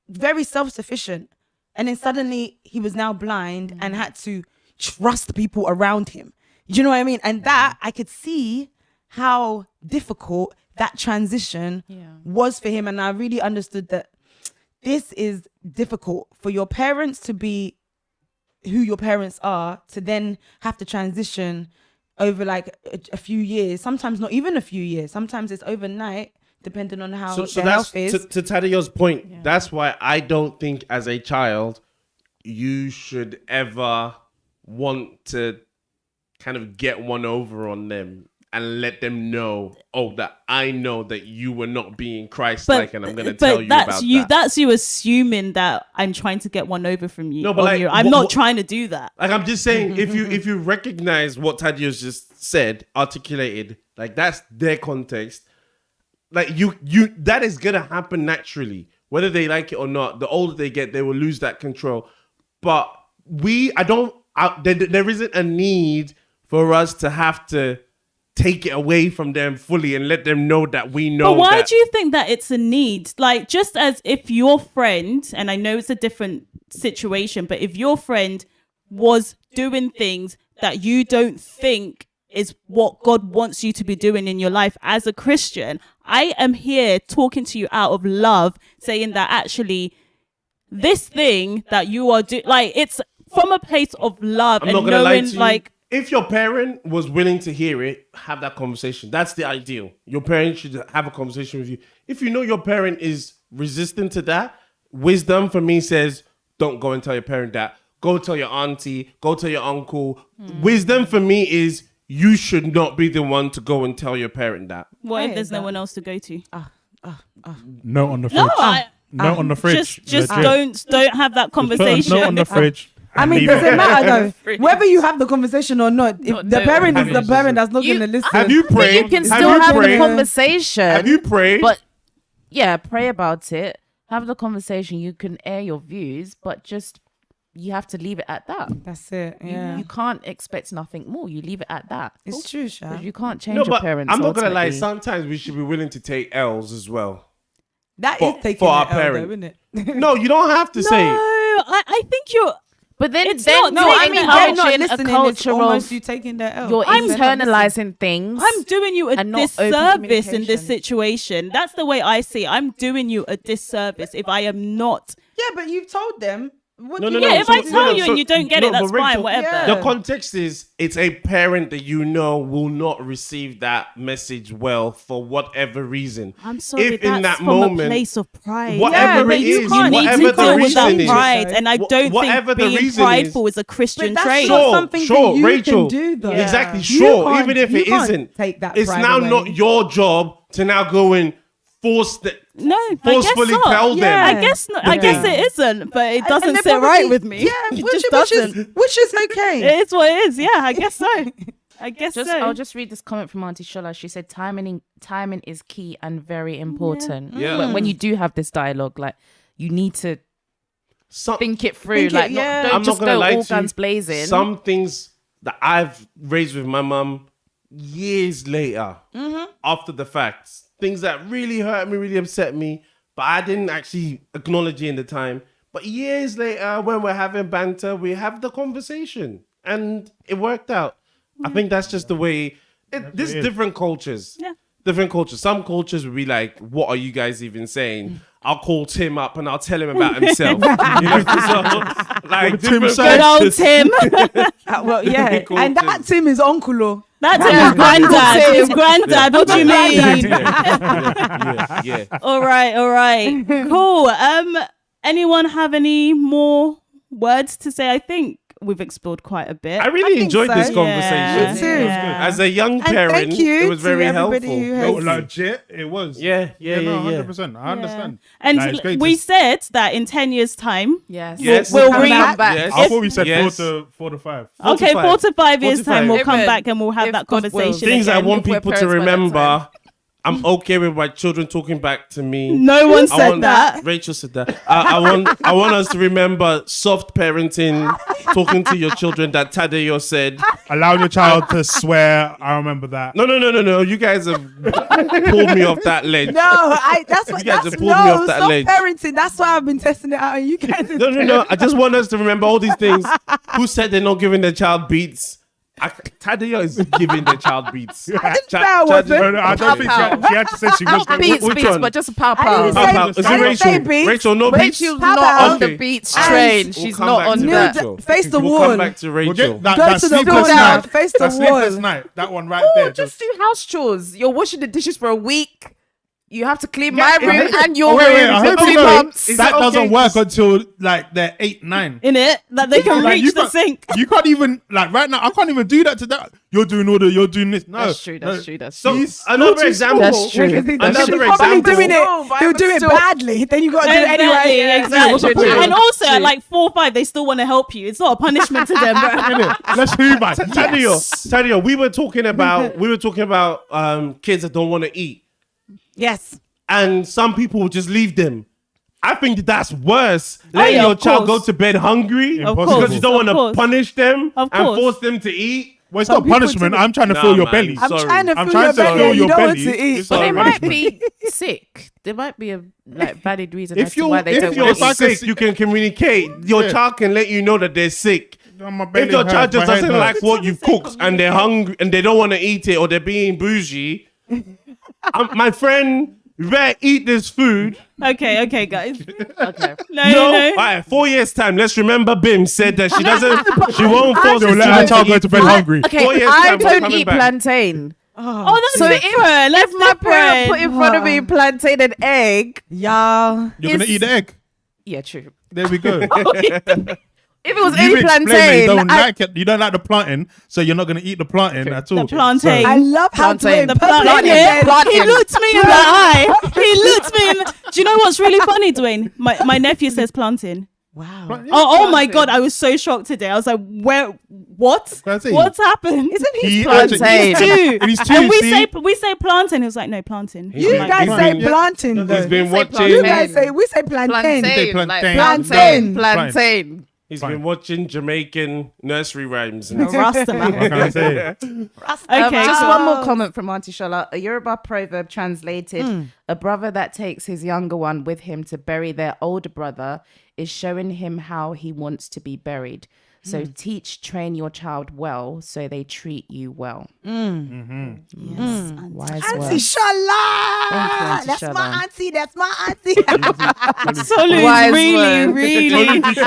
very self-sufficient. and then suddenly he was now blind and had to trust people around him. You know what I mean? And that I could see how difficult that transition was for him, and I really understood that this is difficult for your parents to be who your parents are, to then have to transition over like a few years, sometimes not even a few years, sometimes it's overnight, depending on how So their that's health is. to Tadio's point. That's why I don't think as a child you should ever want to kind of get one over on them and let them know, that I know that you were not being Christ-like, and I'm going to tell you about that. That's you assuming that I'm trying to get one over from you. No, but like, I'm not trying to do that. Like, I'm just saying, if you recognize what Tadio's just said, articulated, like that's their context. Like you that is gonna happen naturally, whether they like it or not. The older they get, they will lose that control. But there isn't a need for us to have to take it away from them fully and let them know that we know. But why do you think that it's a need? Like, just as if your friend, and I know it's a different situation, but if your friend was doing things that you don't think is what God wants you to be doing in your life as a Christian, I am here talking to you out of love, saying that actually this thing that you are doing, like, it's from a place of love. I'm and not gonna lie knowing, to you. like, if your parent was willing to hear it, have that conversation. That's the ideal. Your parent should have a conversation with you. If you know your parent is resistant to that, wisdom for me says, don't go and tell your parent that. Go tell your auntie, go tell your uncle. Wisdom for me is, you should not be the one to go and tell your parent that. what if there's no one else to go to? Note on the fridge. No, Note on the fridge. just Legit. don't have that Just put a conversation. note on the fridge. I mean, leave does it matter Fridge. though? Whether you have the conversation or not, if the parent is the parent that's not going to listen. Have you prayed? You can Have still you have the prayed? conversation. Have you prayed? But yeah, pray about it. Have the conversation. You can air your views, but just you have to leave it at that. That's it. Yeah, You can't expect nothing more. You leave it at that. it's true, Sha. Because you can't change No, your but parents. I'm not gonna lie. ultimately. Sometimes we should be willing to take L's as well. That For- is taking for our the L, though, parent. isn't it? No, you don't have to No, say it. I think you're. But then, It's then not- no, no, I I mean, mean, they're not encouraging a listening. It's culture almost of you taking their L. you're They're not internalizing things. I'm doing you a And not open disservice in this communication. situation. That's the way I see it. I'm doing you a disservice if I am not. Yeah, but you've told them. What No, do no, you Yeah, no. if so- I tell no, you so- and you don't get no, it, that's but fine, Rachel, whatever. Yeah. The context is it's a parent that you know will not receive that message well for whatever reason. I'm sorry, If in that's that from moment, a place of pride. whatever but it you is, can't need whatever to the deal with that reason is, pride, and I don't whatever think the being reason prideful is- is a Christian But that's trait. not something that you Rachel. can do, though. Yeah. Exactly, You sure. can't- Even if you it can't isn't, take that it's pride now away. not your job to now go and force the. No, I Forcefully guess not. tell them. I guess not. I guess Yeah. it isn't, but it And doesn't they sit probably- right with me. Yeah, it which just is doesn't. which is okay. It is what it is. Yeah, I guess so. I guess so. I'll just read this comment from Auntie Shola. She said, timing is key and very important. Yeah. When you do have this dialogue, like, you need to Some, think it through. Think it- Like, yeah. don't I'm just not gonna go lie all to you. guns blazing. Some things that I've raised with my mum years later, after the facts, things that really hurt me, really upset me, but I didn't actually acknowledge it in the time. But years later, when we're having banter, we have the conversation, and it worked out. I think that's just the way. There's it is. different cultures. Yeah. Different cultures. Some cultures would be like, "What are you guys even saying?" I'll call Tim up and I'll tell him about himself. You know, so like Tim different said. Good old cultures. Tim. Well, yeah, Cool, and that Tim is uncle. Oh. That's his granddad. His granddad. What do you mean? Yeah. All right. Cool. Anyone have any more words to say? I think we've explored quite a bit. I really think enjoyed so. this Yeah. conversation. Me too. Yeah. As a young parent, thank you it was to very everybody helpful. who No, has- legit, it was. Yeah. No, 100%. I understand. And Like, it's great we to- said that in 10 years' time. Yes. Yes. We'll Come read. back. Yes. I thought we said Yes. 4 to 5. Okay, 4 to 5 years' 45. time, we'll If come it- back and we'll have if that God wills. conversation. Things I again. want If we're people to parents by that remember. I'm okay with my children talking back to me. No one I said want- that. Rachel said that. I want us to remember soft parenting, talking to your children that Tadeo said. Allowing your child to swear. I remember that. No. You guys have pulled me off that ledge. No, that's what. You guys That's have pulled me off that soft ledge. parenting. That's why I've been testing it out, and you guys. No. I just want us to remember all these things. Who said they're not giving their child beats? Tadeo is giving their child beats. I didn't say I wasn't. No, I don't think she actually said she was. Not beats, which beats, one? but just pow I pow. didn't Pow, say- pow. Is it I didn't say Rachel? beats. Rachel, no beats. Rachel's Pow, not pow. on the Okay. beats And train. we'll She's come not back on to that. Rachel. Face the We'll wall. come back to We'll Rachel. get that Go to the sleepless corner, night. face the That sleepless wall. night. That one right Oh, there. just do house chores. You're washing the dishes for a week. You have to clean my room and your Oh, wait, room I for hope 2 you know months. Is that it doesn't okay work to- until like they're 8, 9. In it, that they can Like, reach the can't- sink. You can't even like right now. I can't even do that to that. You're doing this. No, That's true. That's no. true. That's So true. He's another not too example. That's true. Another He's probably example. doing No, it. but He'll I'm do it still- badly. Then you got to do it Exactly, anyway. exactly. True. And also, True. at like 4 or 5, they still want to help you. It's not a punishment to them, bro. Innit? Let's move back. Tadeo, we were talking about kids that don't want to eat, Yes. and some people will just leave them. I think that's worse. Letting yeah, your of child course. go to bed hungry Of Impossible. because you don't want Of to course. punish them Of and course. force them to eat. Well, it's Some not people punishment. do it. I'm trying to Nah, fill your man. belly. I'm Sorry. trying to I'm fill trying your to belly. fill and your you don't want belly. to eat. It's But they Sorry. might be sick. There might be a valid reason If as to you're- why they if don't you're want If to I eat. you're can sick, you can communicate. Your Yeah. child can let you know that they're sick. My belly If your hurts, child just my head doesn't like hurts. what you've cooked and they're hungry and they don't want to eat it or they're being bougie, my friend, you better eat this food. Okay, guys. Okay. No. All right, 4 years time. Let's remember Bim said that she won't force She'll her let her child go to bed food. hungry. Okay, 4 years I time, we're don't coming eat back. plantain. Oh, that's So different. Let's If my parent put in front of me plantain and egg, Y'all. You're gonna eat the egg. yeah, true. There we go. If it was You any explained that you plantain, don't like it. You don't like the plantain, so you're not gonna eat the plantain at all. the plantain. I love how Plantain. to The plantain. Plantain. He looked me in the eye. He looked me in. Do you know what's really funny, Dwayne? My nephew says plantain. Wow. Oh my god! I was so shocked today. I was like, "Where? What? Plantain. What's happened?" Isn't he? He plantain. actually- He's two. And he's two, And we see? say plantain. He was like, "No, plantain." He's You been- guys he's say been- plantain He's though. been say watching. You plantain. guys say we say plantain. plantain, Plantain. like Plantain. plantain. He's Fine. been watching Jamaican nursery rhymes. A Rasta man. What can I say? Okay, Just so one more comment from Auntie Shola. A Yoruba proverb translated: "A brother that takes his younger one with him to bury their older brother is showing him how he wants to be buried. So train your child well, so they treat you well." yes, Wise Auntie words. Shola. Thank you, Auntie That's Shola. my auntie. That's my auntie. Solid, Wise really, words. really, Tony's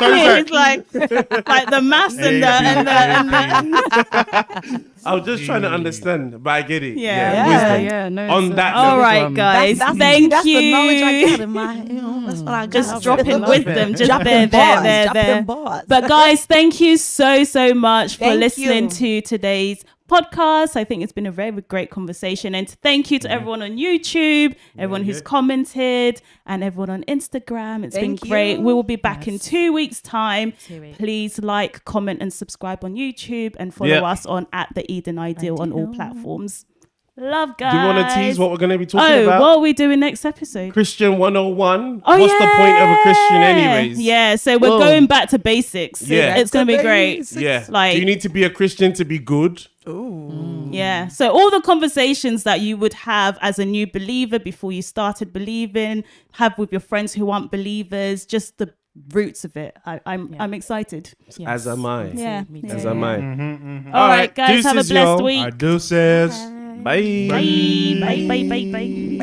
really. It's like the maths and the I was just trying to understand, but I get it. Yeah. Wisdom. Yeah, no. On it's that a- note, all right, guys. That's Thank that's you. the knowledge I get in my. That's what I got. Just dropping love wisdom, it. just Dropping there. dropping bars. But guys, thank you so much for Thank listening you. to today's podcast. I think it's been a very great conversation, and thank you to everyone on YouTube, everyone who's commented, and everyone on Instagram. It's Thank been great. you. We will be back in 2 weeks' time. 2 weeks. Please like, comment, and subscribe on YouTube, and follow Yep. us on @the on all platforms. Love, guys. Do you want to tease what we're going to be talking Oh, about? what are we doing next episode? Christian 101. Oh, What's the point of a Christian, anyways? Yeah, so we're Whoa. going back to basics. Yeah. It's going to be great. Yeah. Like- Do you need to be a Christian to be good? Yeah. So all the conversations that you would have as a new believer before you started believing, have with your friends who aren't believers, just the roots of it. I'm excited. As am I. Yeah. As yeah. am I. All right, guys, have a Deuces, blessed y'all. week. I do says. Bye. Bye. Bye. Bye. Bye. Bye.